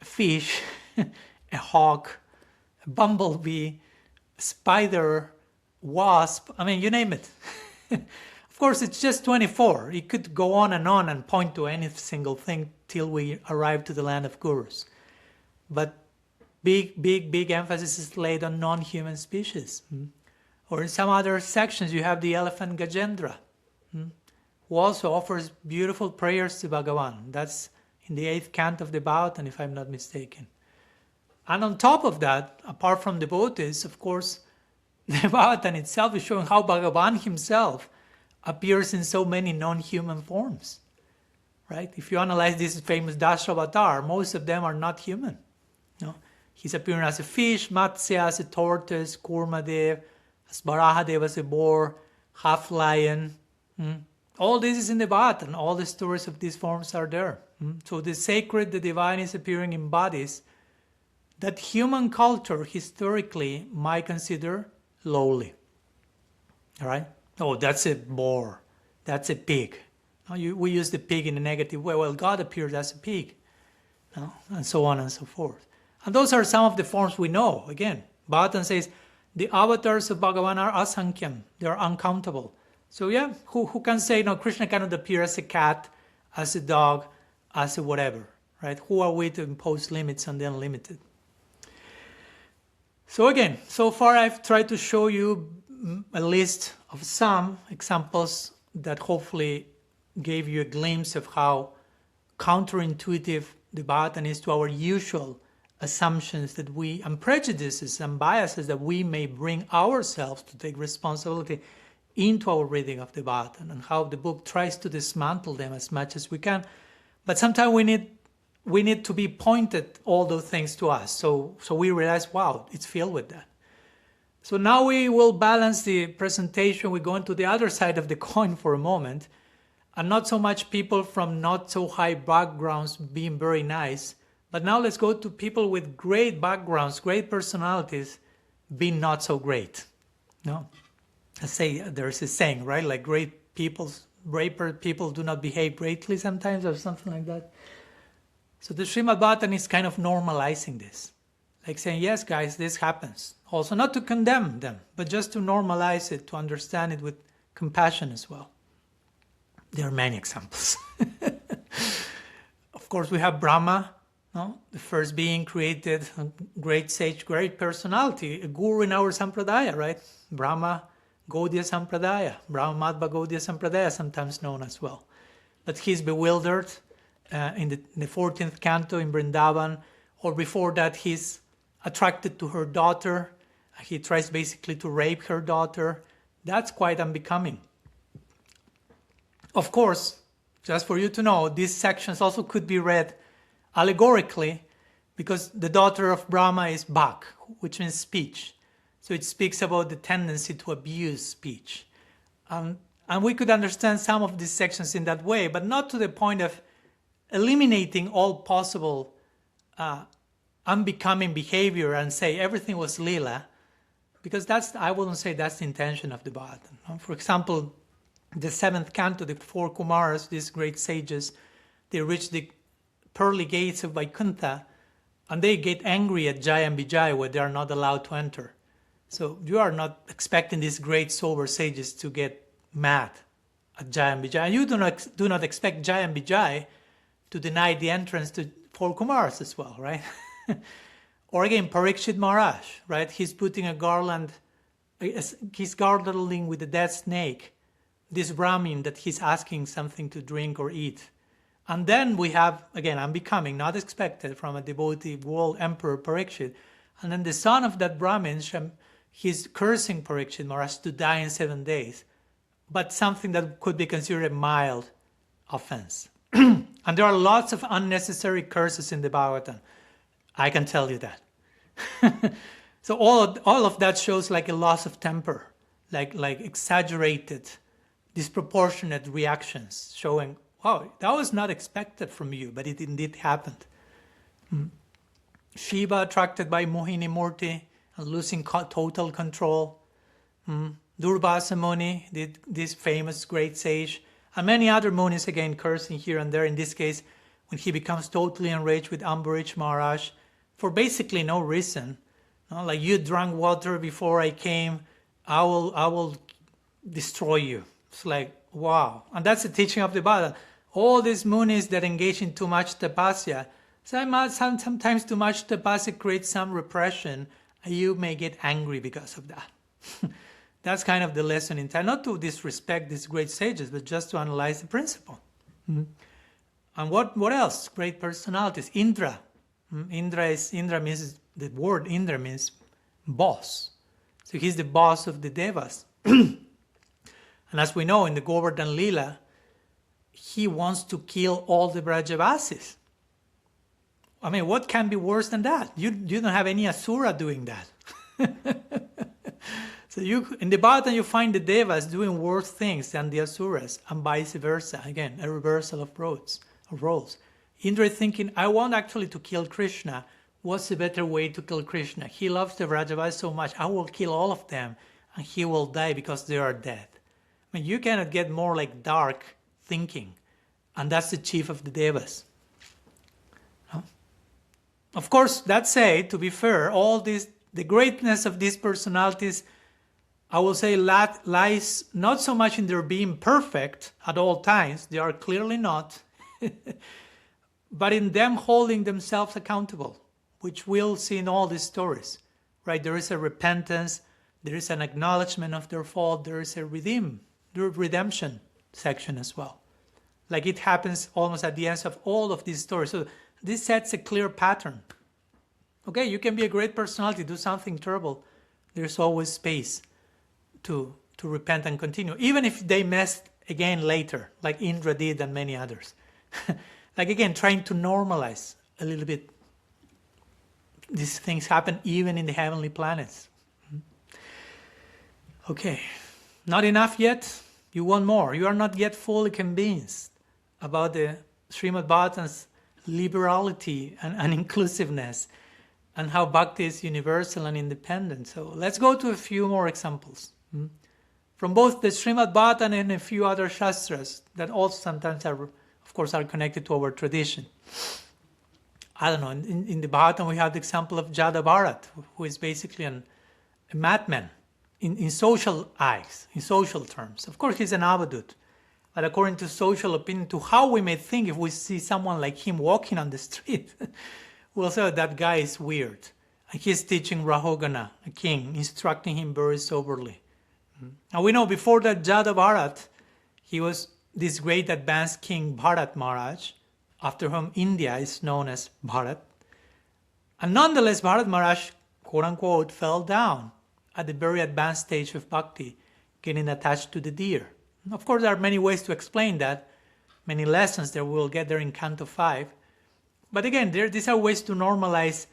a fish, a hawk, a bumblebee, a spider, wasp, I mean, you name it. Of course, it's just 24. It could go on and point to any single thing till we arrive to the land of gurus. But big emphasis is laid on non-human species. Or in some other sections, you have the elephant Gajendra, who also offers beautiful prayers to Bhagavan. That's in the 8th canto of the Bhagavatam, if I'm not mistaken. And on top of that, apart from devotees, of course, the Bhagavatam itself is showing how Bhagavan himself appears in so many non-human forms. Right? If you analyze this famous Dashravatar, most of them are not human. He's appearing as a fish, Matsya as a tortoise, Kurmadev, as Varahadev as a boar, half lion. All this is in the Bhagavatam. All the stories of these forms are there. So the sacred, the divine is appearing in bodies that human culture historically might consider lowly. All right? Oh, that's a boar. That's a pig. We use the pig in a negative way. Well, God appears as a pig. And so on and so forth. And those are some of the forms we know. Again, Bhagavatam says, the avatars of Bhagavan are asankhyan. They are uncountable. So yeah, who can say, no, Krishna cannot appear as a cat, as a dog, as a whatever, right? Who are we to impose limits on the unlimited? So again, so far I've tried to show you a list of some examples that hopefully gave you a glimpse of how counterintuitive the Bhagavatam is to our usual assumptions that we, and prejudices and biases that we may bring ourselves to take responsibility into our reading of the Bhagavatam, and how the book tries to dismantle them as much as we can. But sometimes we need to be pointed all those things to us, so we realize, wow, it's filled with that. So now we will balance the presentation. We go into the other side of the coin for a moment, and not so much people from not so high backgrounds being very nice, but now let's go to people with great backgrounds, great personalities, being not so great. No, I say there's a saying, right? Like great people do not behave greatly sometimes, or something like that. So the Srimad Bhagavatam is kind of normalizing this, like saying, yes, guys, this happens. Also, not to condemn them, but just to normalize it, to understand it with compassion as well. There are many examples. Of course, we have Brahma, the first being created, a great sage, great personality, a guru in our Sampradaya, right? Brahma Gaudiya Sampradaya, Brahma Gaudiya Sampradaya, sometimes known as well. But he's bewildered in the 14th canto in Vrindavan, or before that he's attracted to her daughter. He tries basically to rape her daughter. That's quite unbecoming. Of course, just for you to know, these sections also could be read allegorically, because the daughter of Brahma is Bhak, which means speech. So it speaks about the tendency to abuse speech. And we could understand some of these sections in that way, but not to the point of eliminating all possible unbecoming behavior and say everything was lila, because I wouldn't say that's the intention of the Bhagavatam. For example, the 7th canto, the 4 Kumaras, these great sages, they reach the pearly gates of Vaikuntha, and they get angry at Jaya and Vijaya where they are not allowed to enter. So you are not expecting these great sober sages to get mad at Jaya and Vijaya. And you do not expect Jaya and Vijaya to deny the entrance to 4 Kumaras as well, right? Or again, Parikshit Maharaj, right? He's putting a garland, he's garlanding with a dead snake, this Brahmin that he's asking something to drink or eat. And then we have, again, unbecoming, not expected from a devotee, world emperor Parikshit. And then the son of that Brahmin, he's cursing Parikshit Maharaj to die in 7 days, but something that could be considered a mild offense. And there are lots of unnecessary curses in the Bhagavatam. I can tell you that. So all of that shows like a loss of temper, like exaggerated, disproportionate reactions, showing, wow, that was not expected from you, but it indeed happened. Shiva, attracted by Mohini Murti and losing total control. Durvasa Muni, this famous great sage, and many other munis, again cursing here and there. In this case, when he becomes totally enraged with Ambarish Maharaj for basically no reason, like, you drank water before I came, I will destroy you. It's like, wow. And that's the teaching of the Bhagavatam. All these munis that engage in too much tapasya, sometimes too much tapasya creates some repression, and you may get angry because of that. That's kind of the lesson in time. Not to disrespect these great sages, but just to analyze the principle. And what else? Great personalities. Indra. Indra means, the word Indra means boss. So he's the boss of the Devas. And as we know in the Govardhan Lila, he wants to kill all the Brajavasis. I mean, what can be worse than that? You don't have any Asura doing that. So in the Bhagavatam you find the Devas doing worse things than the Asuras, and vice versa. Again, a reversal of roles. Indra is thinking, I want actually to kill Krishna. What's a better way to kill Krishna? He loves the Vrajavas so much, I will kill all of them, and he will die because they are dead. I mean, you cannot get more like dark thinking, and that's the chief of the Devas. Of course, that said, to be fair, the greatness of these personalities, I will say, lies not so much in their being perfect at all times, they are clearly not, but in them holding themselves accountable, which we'll see in all these stories. Right? There is a repentance, there is an acknowledgement of their fault, there is a redemption section as well. Like it happens almost at the end of all of these stories. So this sets a clear pattern. Okay, you can be a great personality, do something terrible. There's always space to repent and continue, even if they messed again later, like Indra did and many others. Like again, trying to normalize a little bit. These things happen even in the heavenly planets. Okay, not enough yet? You want more. You are not yet fully convinced about the Srimad Bhagavatam's liberality and inclusiveness, and how bhakti is universal and independent. So let's go to a few more examples. From both the Srimad Bhagavatam and a few other shastras that also sometimes are connected to our tradition. I don't know, in the Bhagavatam we have the example of Jada Bharat, who is basically a madman in social eyes, in social terms. Of course he's an avadut, but according to social opinion, to how we may think if we see someone like him walking on the street, we'll say that guy is weird. And he's teaching Rahogana, a king, instructing him very soberly. Now we know before that Jada Bharat, he was this great advanced king Bharat Maharaj, after whom India is known as Bharat. And nonetheless, Bharat Maharaj, quote unquote, fell down at the very advanced stage of bhakti, getting attached to the deer. Of course, there are many ways to explain that, many lessons that we'll get there in Canto 5. But again, these are ways to normalize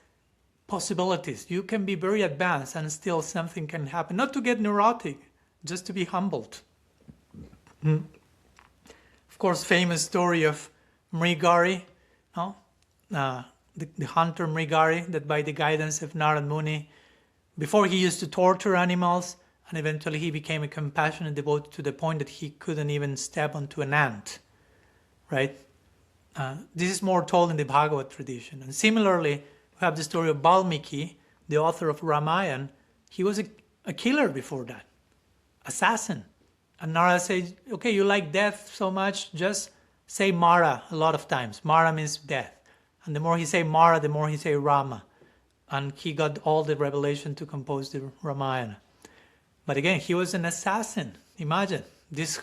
possibilities. You can be very advanced and still something can happen. Not to get neurotic, just to be humbled. Of course, famous story of Mrigari, the hunter Mrigari, that by the guidance of Narad Muni, before he used to torture animals, and eventually he became a compassionate devotee to the point that he couldn't even step onto an ant, right? This is more told in the Bhagavad tradition. And similarly, we have the story of Valmiki, the author of Ramayana. He was a killer before that, assassin. And Narada says, okay, you like death so much, just say Mara a lot of times. Mara means death. And the more he say Mara, the more he say Rama. And he got all the revelation to compose the Ramayana. But again, he was an assassin. Imagine, this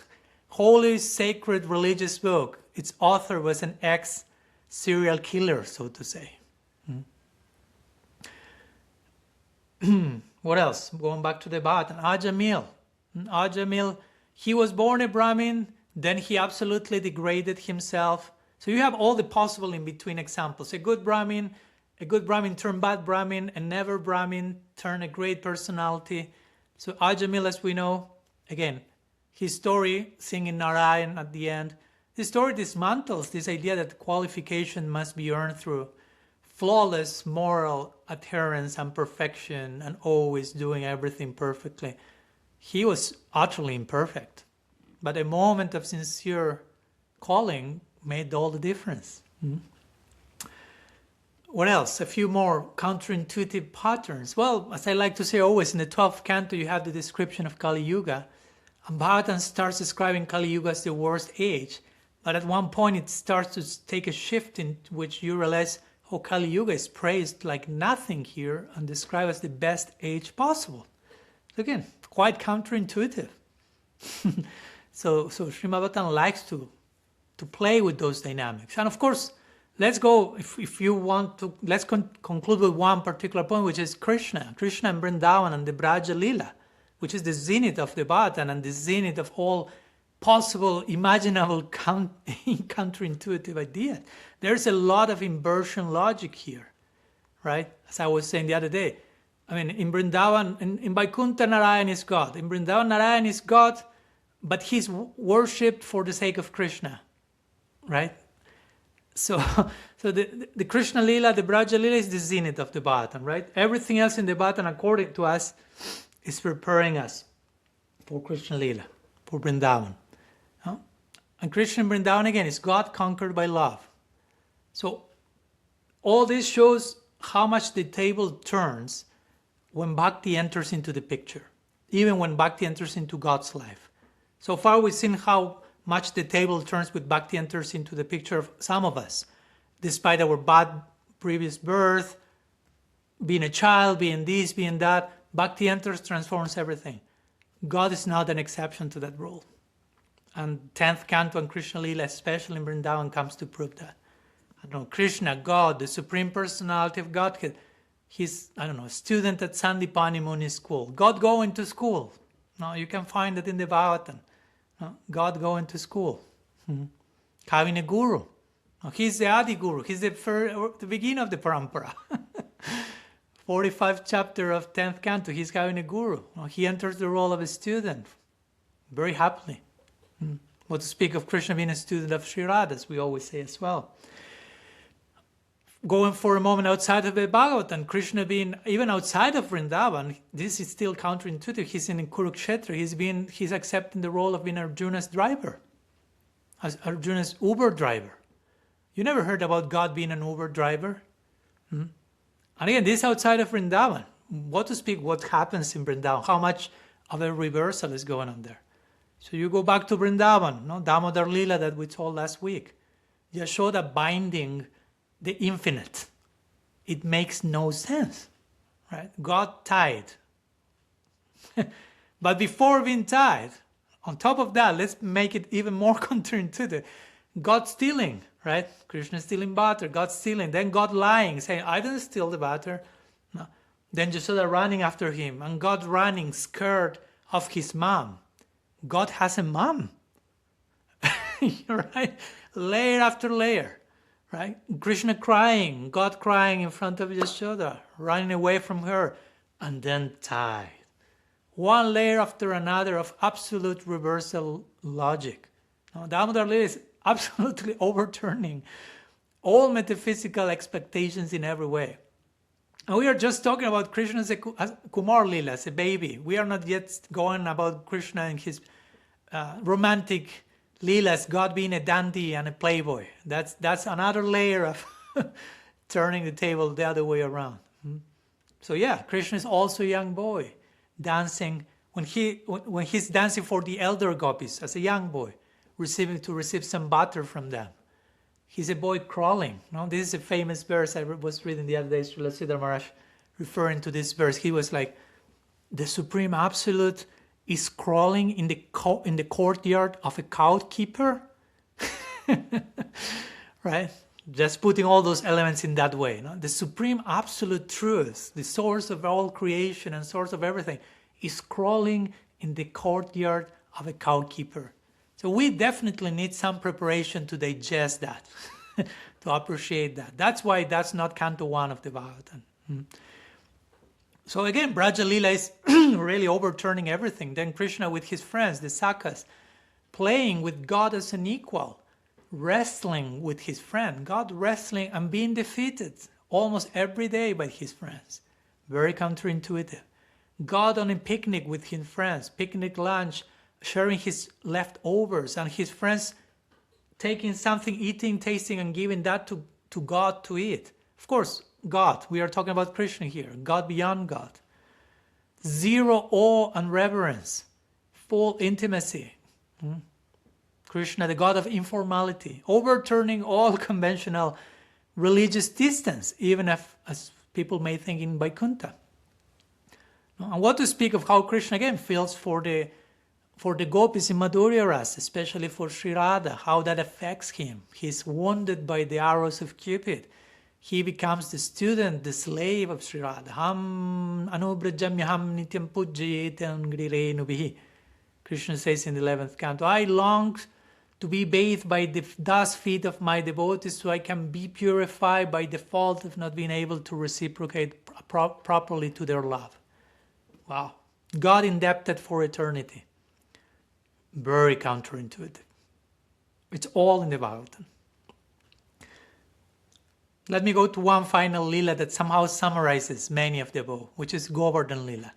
holy, sacred, religious book, its author was an ex-serial killer, so to say. What else? Going back to the Bhagavatam, Ajamil. Ajamil, he was born a Brahmin, then he absolutely degraded himself. So you have all the possible in-between examples. A good Brahmin turned bad Brahmin, a never Brahmin turned a great personality. So Ajamil, as we know, again, his story, singing Narayan at the end, This story dismantles this idea that qualification must be earned through flawless moral adherence and perfection and always doing everything perfectly. He was utterly imperfect, but a moment of sincere calling made all the difference. What else? A few more counterintuitive patterns. Well, as I like to say always, in the 12th canto you have the description of Kali Yuga, and Bhagavatam starts describing Kali Yuga as the worst age, but at one point it starts to take a shift in which you realize, oh, Kali Yuga is praised like nothing here and described as the best age possible. Again, quite counterintuitive. So Srimad Bhagavatam likes to play with those dynamics. And of course, let's go, if you want to, let's conclude with one particular point, which is Krishna and Vrindavan and the Braja Lila, which is the zenith of the Bhagavatam and the zenith of all possible, imaginable counterintuitive ideas. There's a lot of inversion logic here, right? As I was saying the other day. I mean, in Vrindavan, in Vaikuntha, Narayan is God. In Vrindavan, Narayan is God, but he's worshipped for the sake of Krishna, right? So the Krishna Lila, the Braja Lila is the zenith of the Bhagavatam, right? Everything else in the Bhagavatam, according to us, is preparing us for Krishna Lila, for Vrindavan. And Krishna in Vrindavan, again, is God conquered by love. So all this shows how much the table turns when bhakti enters into the picture, even when bhakti enters into God's life. So far we've seen how much the table turns with bhakti enters into the picture of some of us, despite our bad previous birth, being a child, being this, being that. Bhakti enters, transforms everything. God is not an exception to that rule. And 10th canto and Krishna Lila, especially in Vrindavan, comes to prove that. I don't know, Krishna, God, the Supreme Personality of Godhead, he's, a student at Sandipani Muni school. God going to school. No, you can find it in the Bhagavatam. No, God going to school. Having a guru. No, he's the Adi Guru. He's the beginning of the parampara. 45th chapter of 10th canto, he's having a guru. No, he enters the role of a student very happily. What to speak of Krishna being a student of Sri Radha, as we always say as well. Going for a moment outside of the Bhagavatam, Krishna being even outside of Vrindavan, this is still counterintuitive. He's in Kurukshetra. He's accepting the role of being Arjuna's driver, as Arjuna's Uber driver. You never heard about God being an Uber driver? And again, this is outside of Vrindavan. What to speak? What happens in Vrindavan? How much of a reversal is going on there? So you go back to Vrindavan, no? Damodar Lila that we told last week. Yashoda binding the infinite. It makes no sense, right? God tied. But before being tied, on top of that, let's make it even more counterintuitive. God stealing, right? Krishna stealing butter, God stealing, then God lying, saying, I didn't steal the butter. No. Then Yashoda running after him, and God running, scared of his mom. God has a mom, right? Layer after layer, right? Krishna crying, God crying in front of Yashoda, running away from her, and then tied. One layer after another of absolute reversal logic. Now, Damodar Lila is absolutely overturning all metaphysical expectations in every way. And we are just talking about Krishna as Kumar Lila, as a baby. We are not yet going about Krishna and his romantic Leelas, God being a dandy and a playboy. That's another layer of turning the table the other way around. So yeah, Krishna is also a young boy, dancing when he's dancing for the elder gopis as a young boy, receive some butter from them. He's a boy crawling. No, this is a famous verse I was reading the other day. Srila Sridhar Maharaj referring to this verse. He was like, the Supreme Absolute is crawling in the courtyard of a cow keeper, right? Just putting all those elements in that way. No? The Supreme Absolute Truth, the source of all creation and source of everything, is crawling in the courtyard of a cow keeper. So we definitely need some preparation to digest that, to appreciate that. That's why that's not Canto 1 of the Bhagavatam. So again, Braja Lila is really overturning everything. Then Krishna with his friends, the Sakhas, playing with God as an equal, wrestling with his friend, God wrestling and being defeated almost every day by his friends. Very counterintuitive. God on a picnic with his friends, picnic lunch, sharing his leftovers, and his friends taking something, eating, tasting, and giving that to God to eat. Of course, God, we are talking about Krishna here, God beyond God. Zero awe and reverence, full intimacy. Krishna, the God of informality, overturning all conventional religious distance, even if, as people may think in Vaikuntha. And what to speak of how Krishna again feels for the gopis in Madhurya Rasa, especially for Sri Radha, how that affects him. He's wounded by the arrows of Cupid. He becomes the student, the slave of Sri Radha. Ham anubrajamyaham nityam pujyate angrirenubihi. Krishna says in the 11th canto, I long to be bathed by the dust feet of my devotees so I can be purified by the fault of not being able to reciprocate properly to their love. Wow. God indebted for eternity. Very counterintuitive. It's all in the Bhagavatam. Let me go to one final lila that somehow summarizes many of the above, which is Govardhan lila.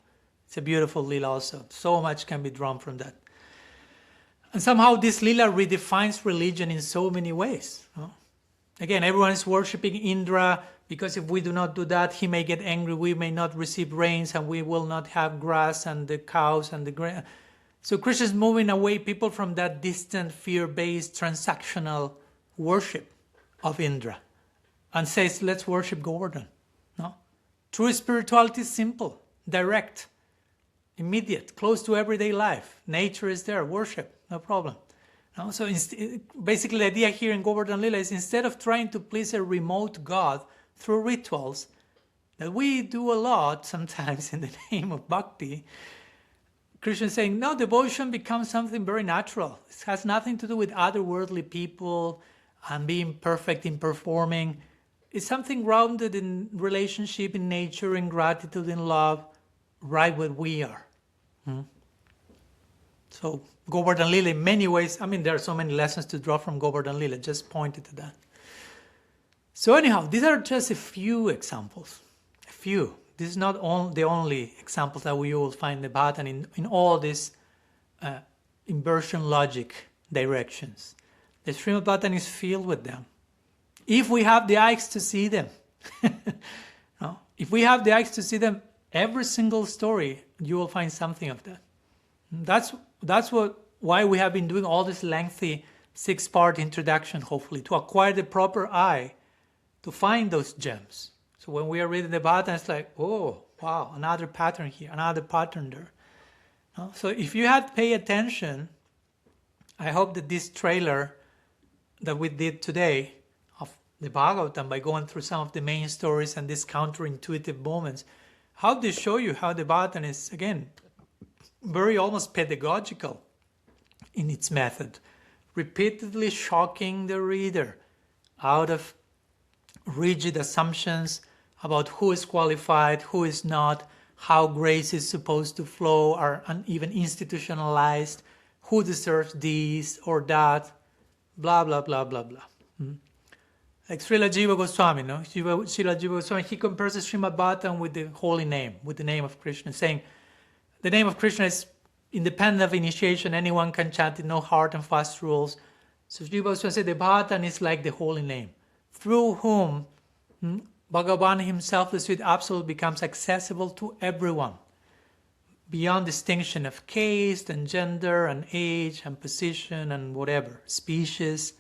It's a beautiful lila also. So much can be drawn from that. And somehow this lila redefines religion in so many ways. Again, everyone is worshipping Indra because if we do not do that, he may get angry, we may not receive rains, and we will not have grass and the cows and the grain. So Krishna is moving away people from that distant, fear-based, transactional worship of Indra and says, let's worship Govardhan. No? True spirituality is simple, direct, immediate, close to everyday life. Nature is there, worship, no problem. No? So basically the idea here in Govardhan Lila is instead of trying to please a remote God through rituals, that we do a lot sometimes in the name of bhakti, Krishna is saying, no, devotion becomes something very natural. It has nothing to do with otherworldly people and being perfect in performing. It's something grounded in relationship, in nature, in gratitude, in love, right where we are. So Govardhan Lila in many ways, there are so many lessons to draw from Govardhan Lila, just pointed to that. So anyhow, these are just a few examples. A few. This is not the only examples that we will find in the Bhagavatam in all these inversion logic directions. The Srimad Bhagavatam is filled with them. If we have the eyes to see them. No? If we have the eyes to see them, every single story, you will find something of that. That's why we have been doing all this lengthy 6-part introduction, hopefully, to acquire the proper eye to find those gems. So when we are reading the Bhagavatam, it's like, oh, wow, another pattern here, another pattern there. No? So if you had paid attention, I hope that this trailer that we did today of the Bhagavatam, by going through some of the main stories and these counterintuitive moments, how they show you how the Bhagavatam is, again, very almost pedagogical in its method, repeatedly shocking the reader out of rigid assumptions about who is qualified, who is not, how grace is supposed to flow, or even institutionalized, who deserves this or that, blah, blah, blah, blah, blah. Like Srila Jiva Goswami, no? Srila Jiva Goswami, he compares the Srimad Bhagavatam with the holy name, with the name of Krishna, saying, the name of Krishna is independent of initiation, anyone can chant it, no hard and fast rules. So Jiva Goswami said the Bhagavatam is like the holy name, through whom Bhagavan himself, the sweet absolute, becomes accessible to everyone, beyond distinction of caste and gender and age and position and whatever, species.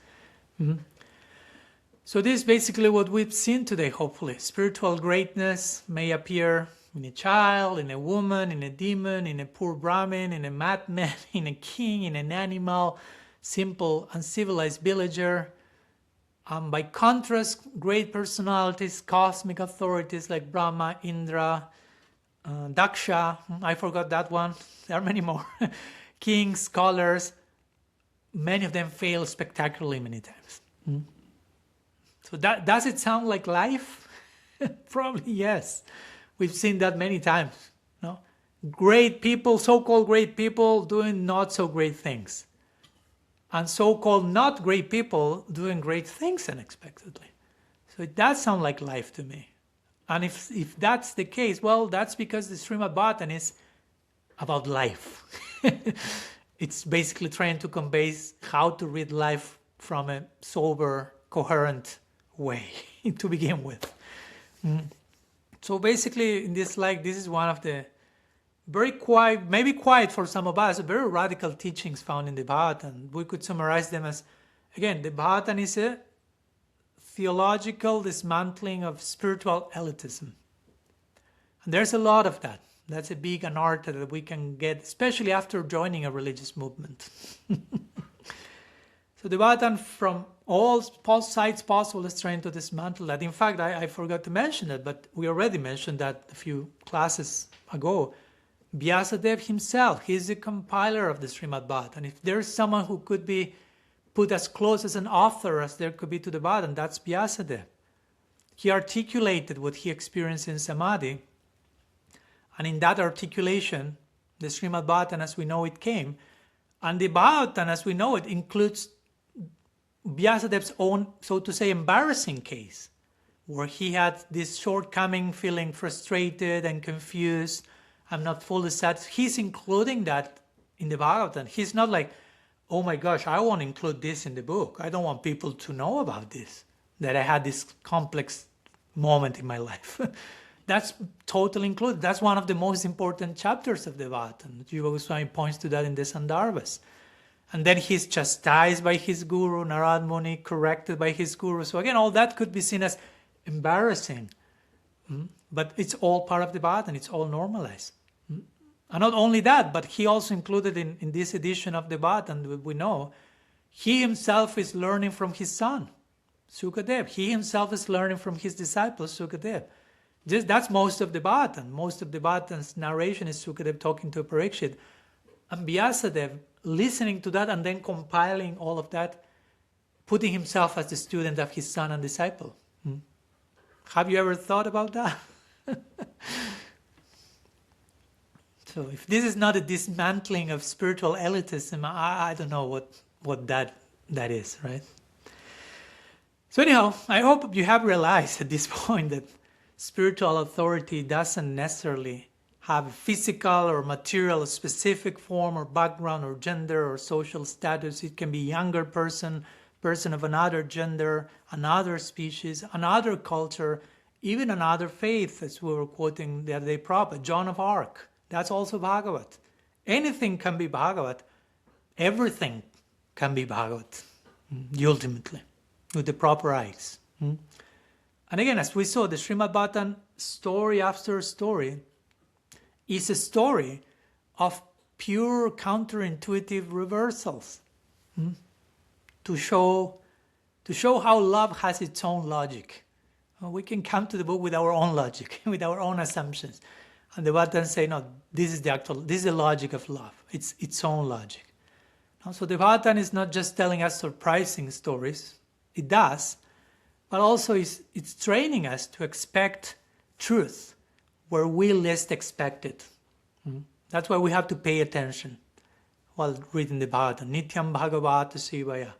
So this is basically what we've seen today, hopefully. Spiritual greatness may appear in a child, in a woman, in a demon, in a poor Brahmin, in a madman, in a king, in an animal, simple, uncivilized villager. By contrast, great personalities, cosmic authorities like Brahma, Indra, Daksha, I forgot that one, there are many more, kings, scholars, many of them fail spectacularly many times. So does it sound like life? Probably yes. We've seen that many times. No? Great people, so-called great people, doing not so great things. and so-called not great people doing great things unexpectedly. So it does sound like life to me. And if that's the case, well, that's because the Srimad Bhagavatam is about life. It's basically trying to convey how to read life from a sober, coherent way to begin with. So basically, in this this is one of the very quiet, maybe quiet for some of us, very radical teachings found in the Bhagavatam. We could summarize them as, again, the Bhagavatam is a theological dismantling of spiritual elitism. And there's a lot of that. That's a big anartha that we can get, especially after joining a religious movement. So the Bhagavatam, from all sides possible, is trying to dismantle that. In fact, I forgot to mention that, but we already mentioned that a few classes ago. Vyasadeva himself, he's the compiler of the Srimad Bhagavatam. If there's someone who could be put as close as an author as there could be to the Bhagavatam, that's Vyasadeva. He articulated what he experienced in Samadhi, and in that articulation, the Srimad Bhagavatam as we know it came. And the Bhagavatam as we know it includes Vyasadeva's own, so to say, embarrassing case, where he had this shortcoming, feeling frustrated and confused, I'm not fully satisfied. He's including that in the Bhagavatam. He's not like, oh my gosh, I won't include this in the book. I don't want people to know about this, that I had this complex moment in my life. That's totally included. That's one of the most important chapters of the Bhagavatam. Jiva Goswami points to that in the Sandarbhas. And then he's chastised by his guru, Narad Muni, corrected by his guru. So again, all that could be seen as embarrassing. But it's all part of the Bhagavatam. It's all normalized. And not only that, but he also included in this edition of the Bhagavatam, we know, he himself is learning from his son, Sukadeva. He himself is learning from his disciple, Sukadeva. That's most of the Bhagavatam. Most of the Bhagavatam's narration is Sukadeva talking to Parikshit. And Vyasadeva listening to that and then compiling all of that, putting himself as the student of his son and disciple. Have you ever thought about that? So if this is not a dismantling of spiritual elitism, I don't know what that is, right? So anyhow, I hope you have realized at this point that spiritual authority doesn't necessarily have a physical or material, specific form or background or gender or social status. It can be a younger person of another gender, another species, another culture, even another faith, as we were quoting the other day, Prabhupada, John of Arc. That's also Bhagavat. Anything can be Bhagavat. Everything can be Bhagavat, ultimately, with the proper eyes. And again, as we saw, the Srimad Bhagavatam, story after story, is a story of pure counterintuitive reversals to show how love has its own logic. We can come to the book with our own logic, with our own assumptions. And the Bhagavatam say, no, this is the logic of love. It's its own logic. So the Bhagavatam is not just telling us surprising stories. It does. But also it's training us to expect truth where we least expect it. That's why we have to pay attention while reading the Bhagavatam. Nityam Bhagavata Sivaya.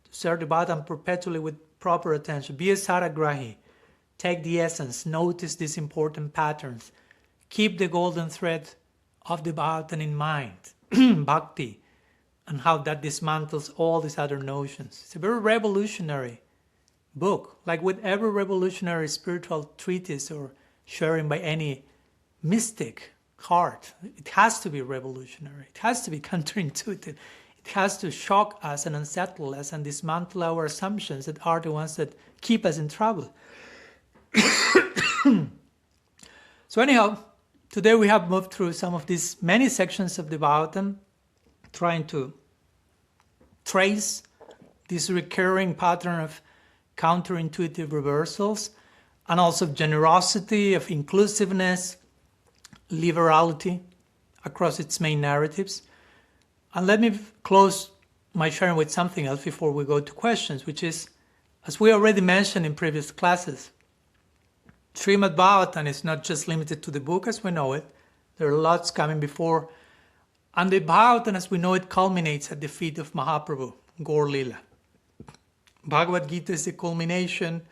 To serve the Bhagavatam perpetually with proper attention. Be a saragrahi. Take the essence. Notice these important patterns. Keep the golden thread of the Bhagavatam in mind. Bhakti. And how that dismantles all these other notions. It's a very revolutionary book. Like with every revolutionary spiritual treatise or sharing by any mystic heart, it has to be revolutionary. It has to be counterintuitive. It has to shock us and unsettle us and dismantle our assumptions that are the ones that keep us in trouble. So anyhow, today we have moved through some of these many sections of the Bhagavatam, trying to trace this recurring pattern of counterintuitive reversals, and also of generosity, of inclusiveness, liberality across its main narratives. And let me close my sharing with something else before we go to questions, which is, as we already mentioned in previous classes, Srimad Bhagavatam is not just limited to the book as we know it. There are lots coming before. And the Bhagavatam as we know it culminates at the feet of Mahaprabhu, Gaur Lila. Bhagavad Gita is the culmination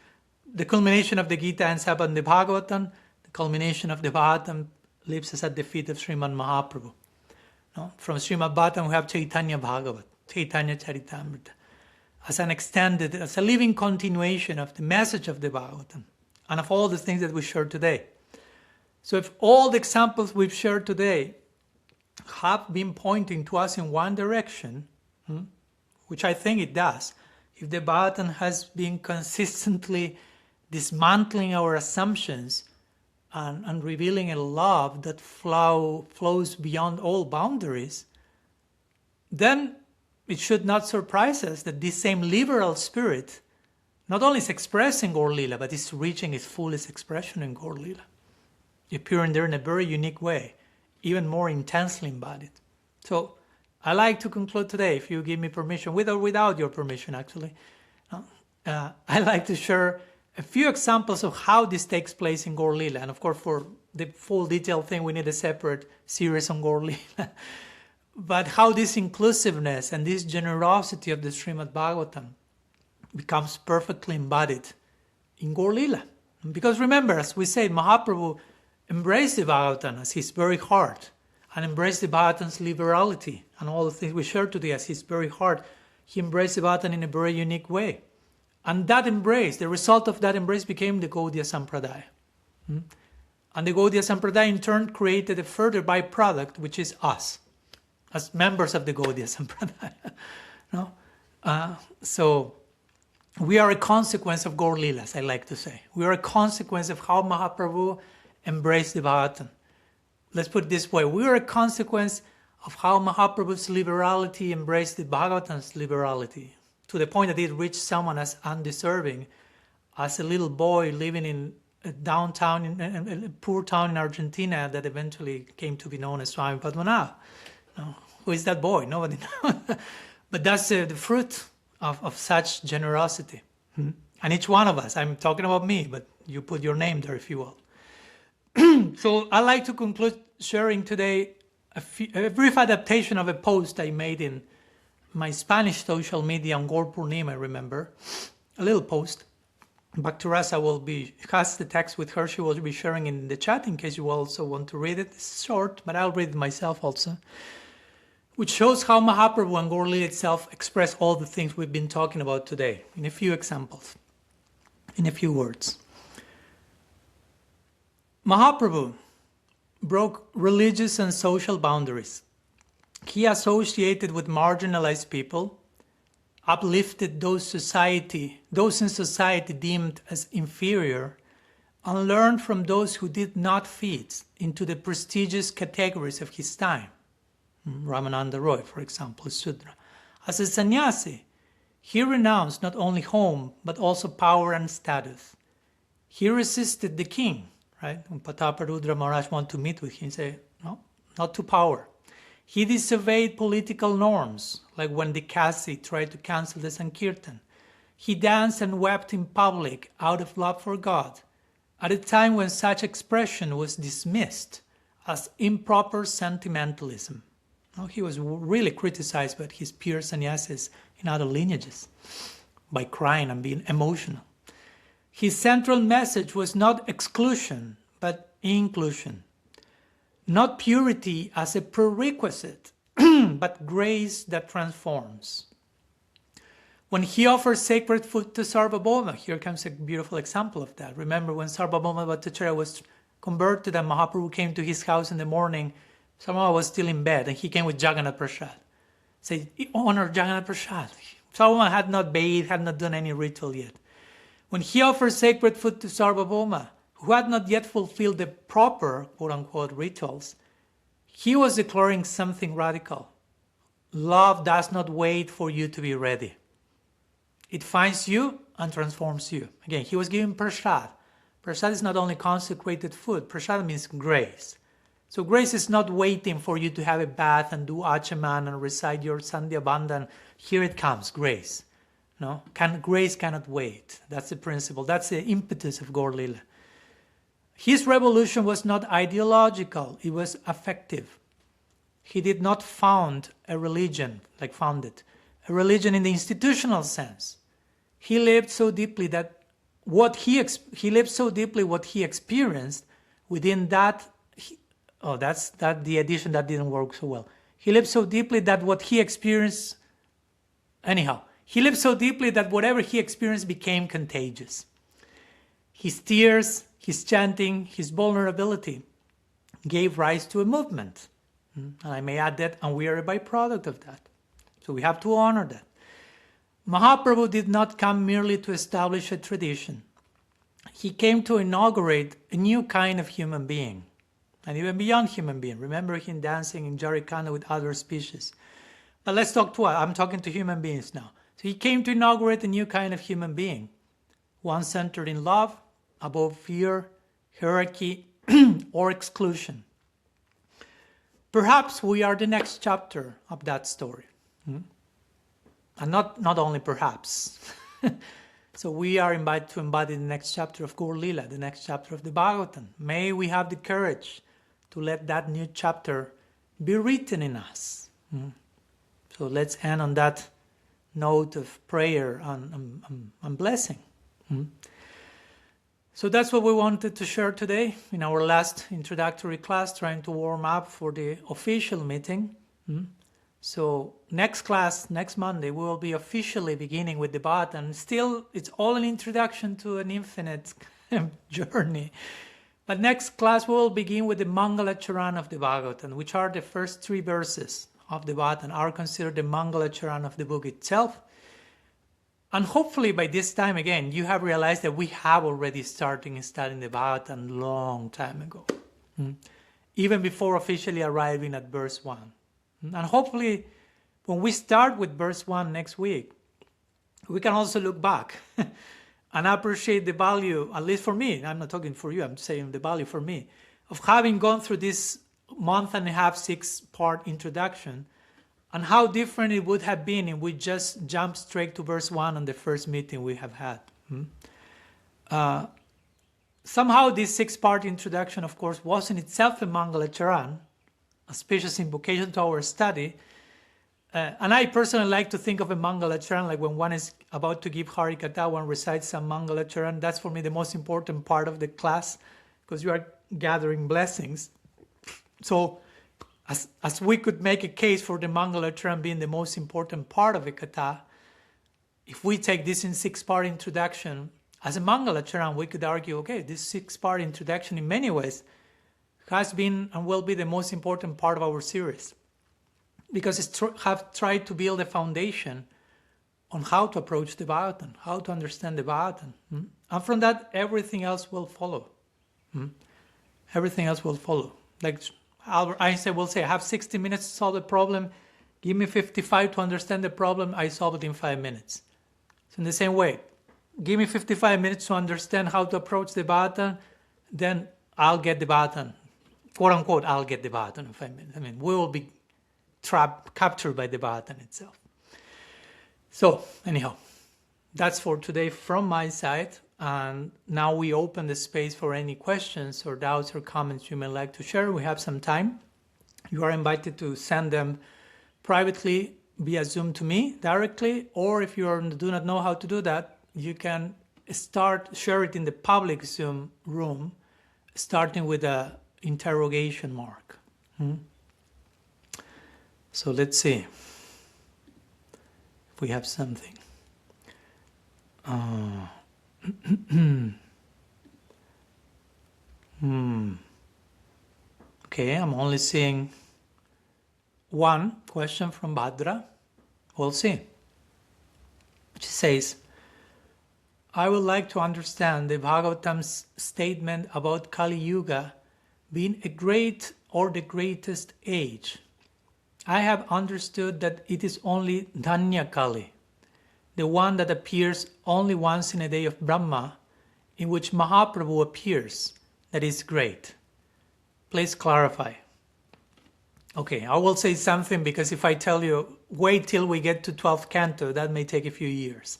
of the Gita ends up in the Bhagavatam, the culmination of the Bhagavatam leaves us at the feet of Srimad Mahaprabhu. No? From Srimad Bhagavatam we have Chaitanya Bhagavat, Chaitanya Charitamrita, as a living continuation of the message of the Bhagavatam and of all the things that we shared today. So if all the examples we've shared today have been pointing to us in one direction, which I think it does, if the Bhagavatam has been consistently dismantling our assumptions and revealing a love that flows beyond all boundaries, then it should not surprise us that this same liberal spirit not only is expressing Gaur Lila, but is reaching its fullest expression in Gaur Lila, appearing there in a very unique way, even more intensely embodied. So I like to conclude today, if you give me permission, with or without your permission actually, I like to share a few examples of how this takes place in Gaur Lila. And of course, for the full detailed thing, we need a separate series on Gaur Lila. But how this inclusiveness and this generosity of the Srimad Bhagavatam becomes perfectly embodied in Gaur Lila. Because remember, as we said, Mahaprabhu embraced the Bhagavatam as his very heart and embraced the Bhagavatam's liberality and all the things we shared today as his very heart. He embraced the Bhagavatam in a very unique way. And that embrace, the result of that embrace became the Gaudiya Sampradaya. And the Gaudiya Sampradaya in turn created a further byproduct, which is us, as members of the Gaudiya Sampradaya. No? So we are a consequence of Gaur Lila, as I like to say. We are a consequence of how Mahaprabhu embraced the Bhagavatam. Let's put it this way. We are a consequence of how Mahaprabhu's liberality embraced the Bhagavatam's liberality, to the point that it reached someone as undeserving as a little boy living in a downtown, in a poor town in Argentina that eventually came to be known as Swami Padmanabha. Who is that boy? Nobody knows. But that's the fruit of such generosity. And each one of us, I'm talking about me, but you put your name there if you will. So I'd like to conclude sharing today a brief adaptation of a post I made in my Spanish social media on Gaur Purnima, I remember. A little post. Bhakti Rasa has the text with her. She will be sharing in the chat in case you also want to read it. It's short, but I'll read it myself also. Which shows how Mahaprabhu and Gaur Lila itself express all the things we've been talking about today in a few examples, in a few words. Mahaprabhu broke religious and social boundaries. He associated with marginalized people, uplifted those in society deemed as inferior, and learned from those who did not fit into the prestigious categories of his time. Ramananda Roy, for example, Sudra. As a sannyasi, he renounced not only home, but also power and status. He resisted the king, right? When Pataparudra Maharaj wanted to meet with him, he said, no, not to power. He disobeyed political norms, like when the Kasi tried to cancel the Sankirtan. He danced and wept in public out of love for God, at a time when such expression was dismissed as improper sentimentalism. He was really criticized by his peer sannyasis in other lineages by crying and being emotional. His central message was not exclusion, but inclusion. Not purity as a prerequisite, but grace that transforms. When he offered sacred food to Sarvabhauma, here comes a beautiful example of that. Remember when Sarvabhauma Bhattacharya was converted and Mahaprabhu came to his house in the morning, Sarvabhauma was still in bed and he came with Jagannath Prasad. Said, honor Jagannath Prasad. Sarvabhauma had not bathed, had not done any ritual yet. When he offered sacred food to Sarvabhauma, who had not yet fulfilled the proper, quote-unquote, rituals, he was declaring something radical. Love does not wait for you to be ready. It finds you and transforms you. Again, he was giving prasad. Prasad is not only consecrated food. Prasad means grace. So grace is not waiting for you to have a bath and do achaman and recite your Sandhya Bandhan. Here it comes, grace. No? Grace cannot wait. That's the principle. That's the impetus of Gaur Lila. His revolution was not ideological, it was affective. He did not found a religion, founded a religion in the institutional sense. He lived so deeply that what he experienced within that. That's the addition that didn't work so well. He lived so deeply that what he experienced. Anyhow, he lived so deeply that whatever he experienced became contagious. His tears, his chanting, his vulnerability gave rise to a movement. And I may add that, and we are a byproduct of that. So we have to honor that. Mahaprabhu did not come merely to establish a tradition. He came to inaugurate a new kind of human being, and even beyond human being. Remember him dancing in Jharkhand with other species. But let's talk to, I'm talking to human beings now. So he came to inaugurate a new kind of human being, one centered in love, above fear, hierarchy, or exclusion. Perhaps we are the next chapter of that story. And not only perhaps. So we are invited to embody the next chapter of Gaur Lila, the next chapter of the Bhagavatam. May we have the courage to let that new chapter be written in us. So let's end on that note of prayer and blessing. So that's what we wanted to share today in our last introductory class, trying to warm up for the official meeting. So next class, next Monday, we will be officially beginning with the Bhagavatam. Still, it's all an introduction to an infinite journey. But next class, we will begin with the Mangala Charan of the Bhagavatam, which are the first 3 verses of the Bhagavatam, are considered the Mangala Charan of the book itself. And hopefully by this time, again, you have realized that we have already started studying the Bhagavatam a long time ago, even before officially arriving at verse 1. And hopefully, when we start with verse 1 next week, we can also look back and appreciate the value, at least for me, I'm not talking for you, I'm saying the value for me, of having gone through this month and a half, 6-part introduction, and how different it would have been if we just jumped straight to verse 1 on the first meeting we have had. Somehow this 6-part introduction, of course, was in itself a Mangala Charan, a spacious invocation to our study. And I personally like to think of a Mangala Charan, like when one is about to give Hari Katha, one recites some Mangala Charan. That's for me the most important part of the class, because you are gathering blessings. So as we could make a case for the Mangala Charan being the most important part of the Katha, if we take this in 6-part introduction, as a Mangala Charan, we could argue, okay, this 6-part introduction in many ways has been and will be the most important part of our series, because it's have tried to build a foundation on how to approach the Bhagavatam, how to understand the Bhagavatam. And from that, everything else will follow. Everything else will follow. Like Albert Einstein will say, I have 60 minutes to solve the problem. Give me 55 to understand the problem. I solve it in 5 minutes. So in the same way, give me 55 minutes to understand how to approach the Bhagavatam, then I'll get the Bhagavatam. Quote unquote, I'll get the Bhagavatam in 5 minutes. I mean, we will be captured by the Bhagavatam itself. So, anyhow, that's for today from my side. And now we open the space for any questions or doubts or comments you may like to share. We have some time. You are invited to send them privately via Zoom to me directly, or if you do not know how to do that, you can share it in the public Zoom room, starting with a interrogation mark. So let's see if we have something. Okay, I'm only seeing one question from Bhadra. We'll see. She says, I would like to understand the Bhagavatam's statement about Kali Yuga being a great or the greatest age. I have understood that it is only Dhanya Kali, the one that appears only once in a day of Brahma, in which Mahaprabhu appears, that is great. Please clarify. Okay, I will say something, because if I tell you, wait till we get to 12th canto, that may take a few years.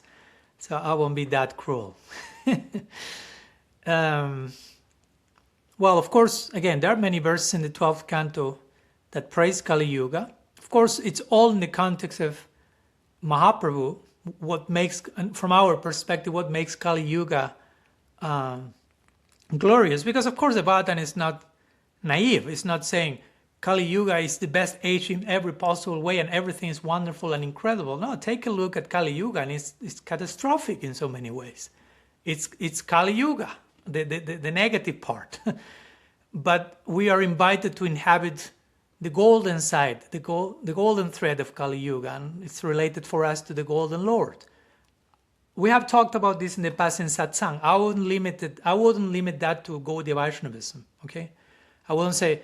So I won't be that cruel. Well, of course, again, there are many verses in the 12th canto that praise Kali Yuga. Of course, it's all in the context of Mahaprabhu, what makes, from our perspective, what makes Kali Yuga glorious, because of course the Bhagavatam is not naive. It's not saying Kali Yuga is the best age in every possible way and everything is wonderful and incredible. No, take a look at Kali Yuga and it's catastrophic in so many ways. It's Kali Yuga, the negative part. But we are invited to inhabit the golden side, the golden thread of Kali Yuga, and it's related for us to the Golden Lord. We have talked about this in the past in satsang. I wouldn't limit that to Gaudiya Vaishnavism, okay? I wouldn't say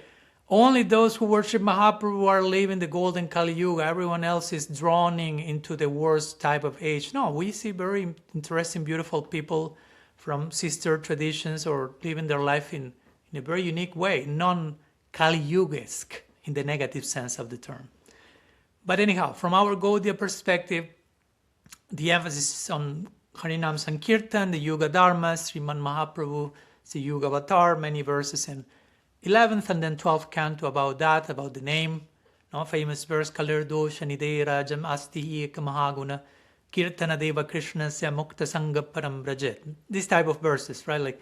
only those who worship Mahaprabhu are living the golden Kali Yuga. Everyone else is drowning into the worst type of age. No, we see very interesting, beautiful people from sister traditions or living their life in a very unique way, non-Kali Yuga-esque in the negative sense of the term. But anyhow, from our Gaudiya perspective, the emphasis is on Harinam Sankirtan, the Yuga Dharma, Srimad Mahaprabhu, the Yuga Avatar, many verses in 11th and then 12th canto about that, about the name. No? Famous verse, Kalerdo Shanide Rajam Asti Eka Mahaguna Kirtana Deva Krishna Sya Mukta Sangha Param Brajet. This type of verses, right? Like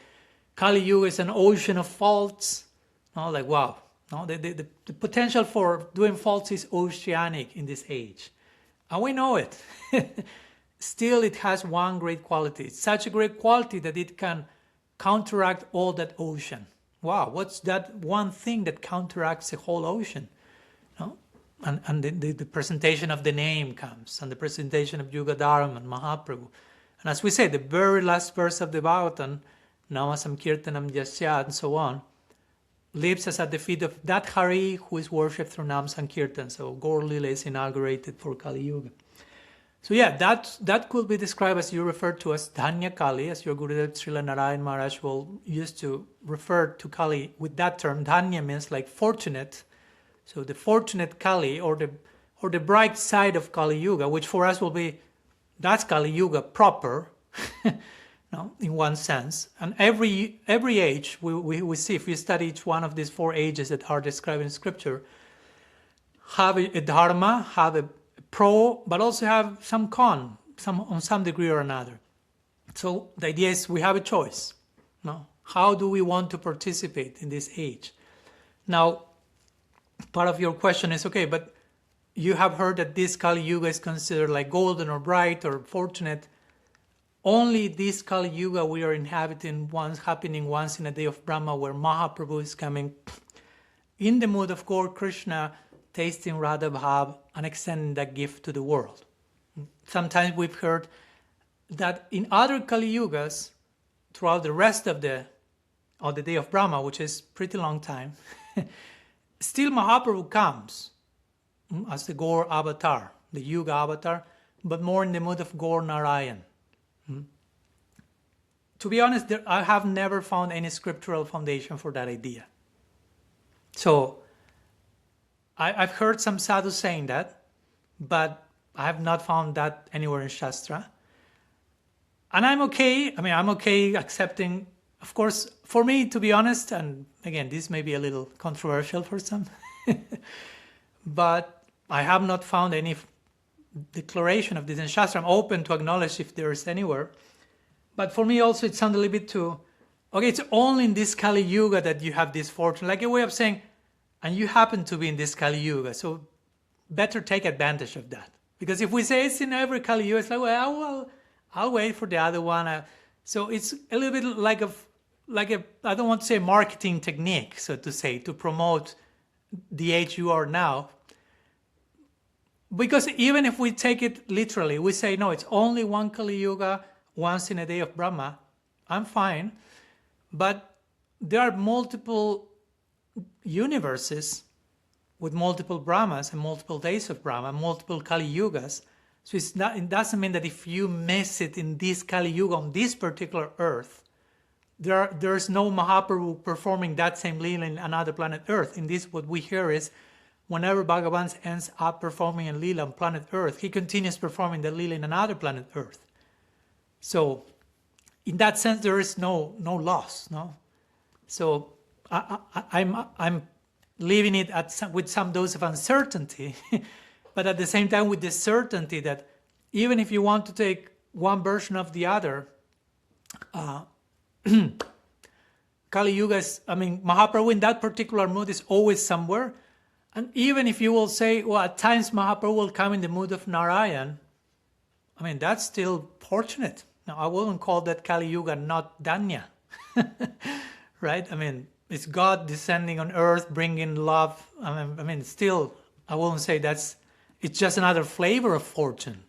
Kali Yuga is an ocean of faults. No? Like wow. No? The potential for doing faults is oceanic in this age. And we know it. Still, it has one great quality. It's such a great quality that it can counteract all that ocean. Wow, what's that one thing that counteracts the whole ocean? No? And the presentation of the name comes, and the presentation of Yuga Dharma and Mahaprabhu. And as we say, the very last verse of the Bhagavatam, Namasam Kirtanam Yasya, and so on, leaves us at the feet of that Hari who is worshipped through Nam Sankirtan. So Gaur Lila is inaugurated for Kali Yuga. So yeah, that could be described as you refer to as Dhanya Kali, as your Gurudev Srila Narayan Maharaj will used to refer to Kali with that term. Dhanya means like fortunate. So the fortunate Kali or the bright side of Kali Yuga, which for us will be, that's Kali Yuga proper, no, in one sense. And every age we see, if we study each one of these four ages that are described in scripture, have a dharma, have a pro, but also have some con, on some degree or another. So the idea is we have a choice. No? How do we want to participate in this age? Now, part of your question is, okay, but you have heard that this Kali Yuga is considered like golden or bright or fortunate. Only this Kali Yuga we are inhabiting happening once in a day of Brahma, where Mahaprabhu is coming in the mood of Gaur Krishna, tasting Radha Bhav and extending that gift to the world. Sometimes we've heard that in other Kali Yugas, throughout the rest of the day of Brahma, which is pretty long time, still Mahaprabhu comes as the Gaur avatar, the Yuga avatar, but more in the mood of Gaur Narayan. To be honest, I have never found any scriptural foundation for that idea. So I've heard some sadhus saying that, but I have not found that anywhere in Shastra. And I'm okay accepting, of course, for me, to be honest, and again, this may be a little controversial for some, but I have not found any declaration of this in Shastra. I'm open to acknowledge if there is anywhere. But for me also, it sounds a little bit too, okay, it's only in this Kali Yuga that you have this fortune, like a way of saying, and you happen to be in this Kali Yuga, so better take advantage of that. Because if we say it's in every Kali Yuga, it's like, well, I'll wait for the other one. So it's a little bit like a, I don't want to say marketing technique, so to say, to promote the age you are now. Because even if we take it literally, we say, no, it's only one Kali Yuga, once in a day of Brahma, I'm fine. But there are multiple universes with multiple Brahmas and multiple days of Brahma, multiple Kali Yugas. So it doesn't mean that if you miss it in this Kali Yuga on this particular earth, there's no Mahaprabhu performing that same Leela in another planet Earth. In this, what we hear is, whenever Bhagavan ends up performing a Leela on planet Earth, he continues performing the Leela in another planet Earth. So in that sense, there is no loss. No. So I'm leaving it with some dose of uncertainty, but at the same time with the certainty that even if you want to take one version of the other, Kali Yuga is, Mahaprabhu in that particular mood is always somewhere. And even if you will say, well, at times Mahaprabhu will come in the mood of Narayan, that's still fortunate. Now, I wouldn't call that Kali Yuga not Danya, right? It's God descending on earth, bringing love. Still, I wouldn't say it's just another flavor of fortune.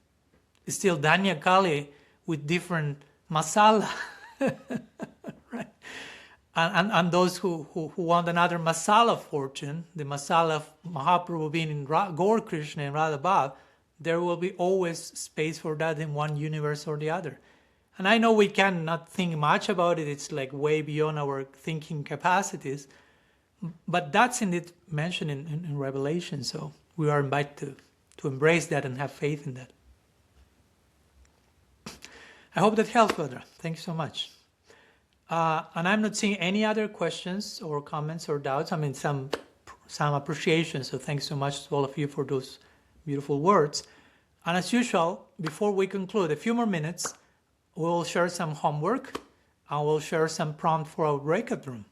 It's still Danya Kali with different masala, right? And those who want another masala of fortune, the masala of Mahaprabhu being in Gaur Krishna and Radha Bhav, there will be always space for that in one universe or the other. And I know we cannot think much about it. It's like way beyond our thinking capacities. But that's indeed mentioned in Revelation. So we are invited to embrace that and have faith in that. I hope that helps, brother. Thanks so much. And I'm not seeing any other questions or comments or doubts. Some appreciation. So thanks so much to all of you for those beautiful words. And as usual, before we conclude, a few more minutes, we'll share some homework and we'll share some prompt for our breakout room.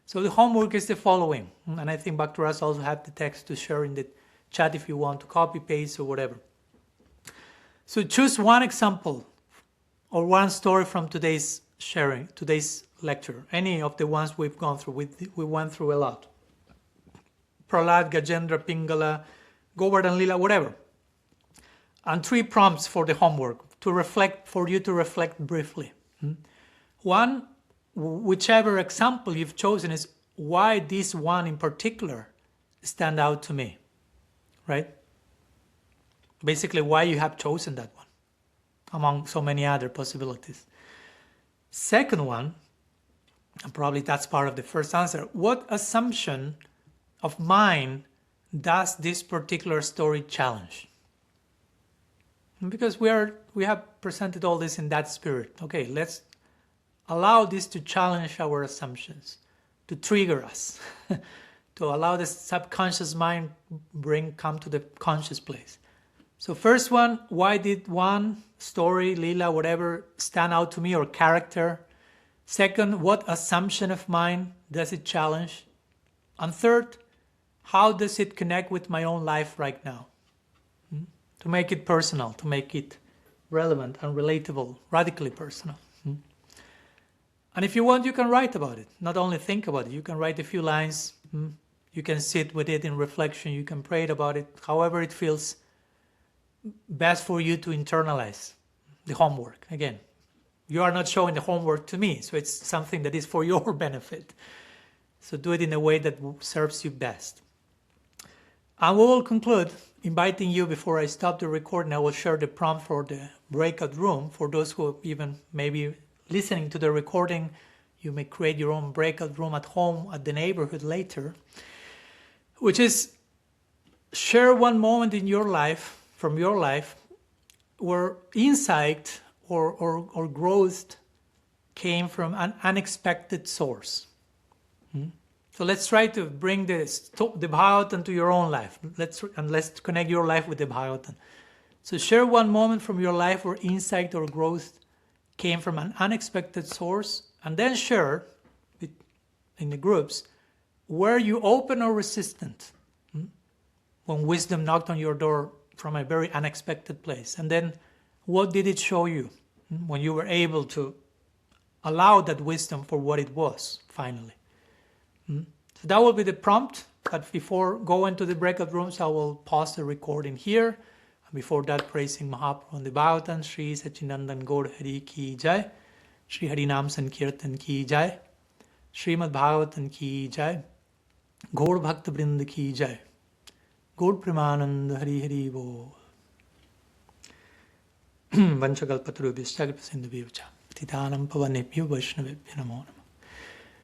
So the homework is the following. And I think Bhakti-Rasa also had the text to share in the chat if you want to copy, paste, or whatever. So choose one example or one story from today's sharing, today's lecture. Any of the ones we've gone through. We went through a lot. Prahlad, Gajendra, Pingala, Govardhan Lila, whatever. And 3 prompts for the homework for you to reflect briefly. One, whichever example you've chosen is why this one in particular stand out to me, right? Basically, why you have chosen that one among so many other possibilities. Second one, and probably that's part of the first answer, what assumption of mine does this particular story challenge? Because we have presented all this in that spirit. Okay, let's allow this to challenge our assumptions, to trigger us, to allow the subconscious mind come to the conscious place. So first one, why did one story, lila, whatever, stand out to me, or character? Second, what assumption of mine does it challenge? And third, how does it connect with my own life right now? To make it personal, to make it relevant and relatable, radically personal. And if you want, you can write about it. Not only think about it, you can write a few lines. You can sit with it in reflection. You can pray about it, however it feels best for you to internalize the homework. Again, you are not showing the homework to me, so it's something that is for your benefit. So do it in a way that serves you best. And we will conclude inviting you, before I stop the recording, I will share the prompt for the breakout room. For those who even maybe listening to the recording, you may create your own breakout room at home, at the neighborhood later, which is share one moment in your life, from your life, where insight or growth came from an unexpected source. So let's try to bring the Bhagavatam to your own life. Let's connect your life with the Bhagavatam. So share one moment from your life where insight or growth came from an unexpected source, and then share it in the groups where you open or resistant when wisdom knocked on your door from a very unexpected place. And then what did it show you when you were able to allow that wisdom for what it was finally? So that will be the prompt. But before going to the breakout rooms, I will pause the recording here. And before that, praising Mahaprabhu and the Bhagavatam, Sri Sachinandan Gaur Hari Ki Jai, Sri Harinam Sankirtan Ki Jai, Srimad Bhagavatam Ki Jai, Gaur Bhakta Vrinda Ki Jai, Gaur Premanand Hari Hari Bol. Vanchakalpatarubhyascha Kripasindu Vivcha Titanam Pavanebhyo Vaishnavebhyo Namo Namaha.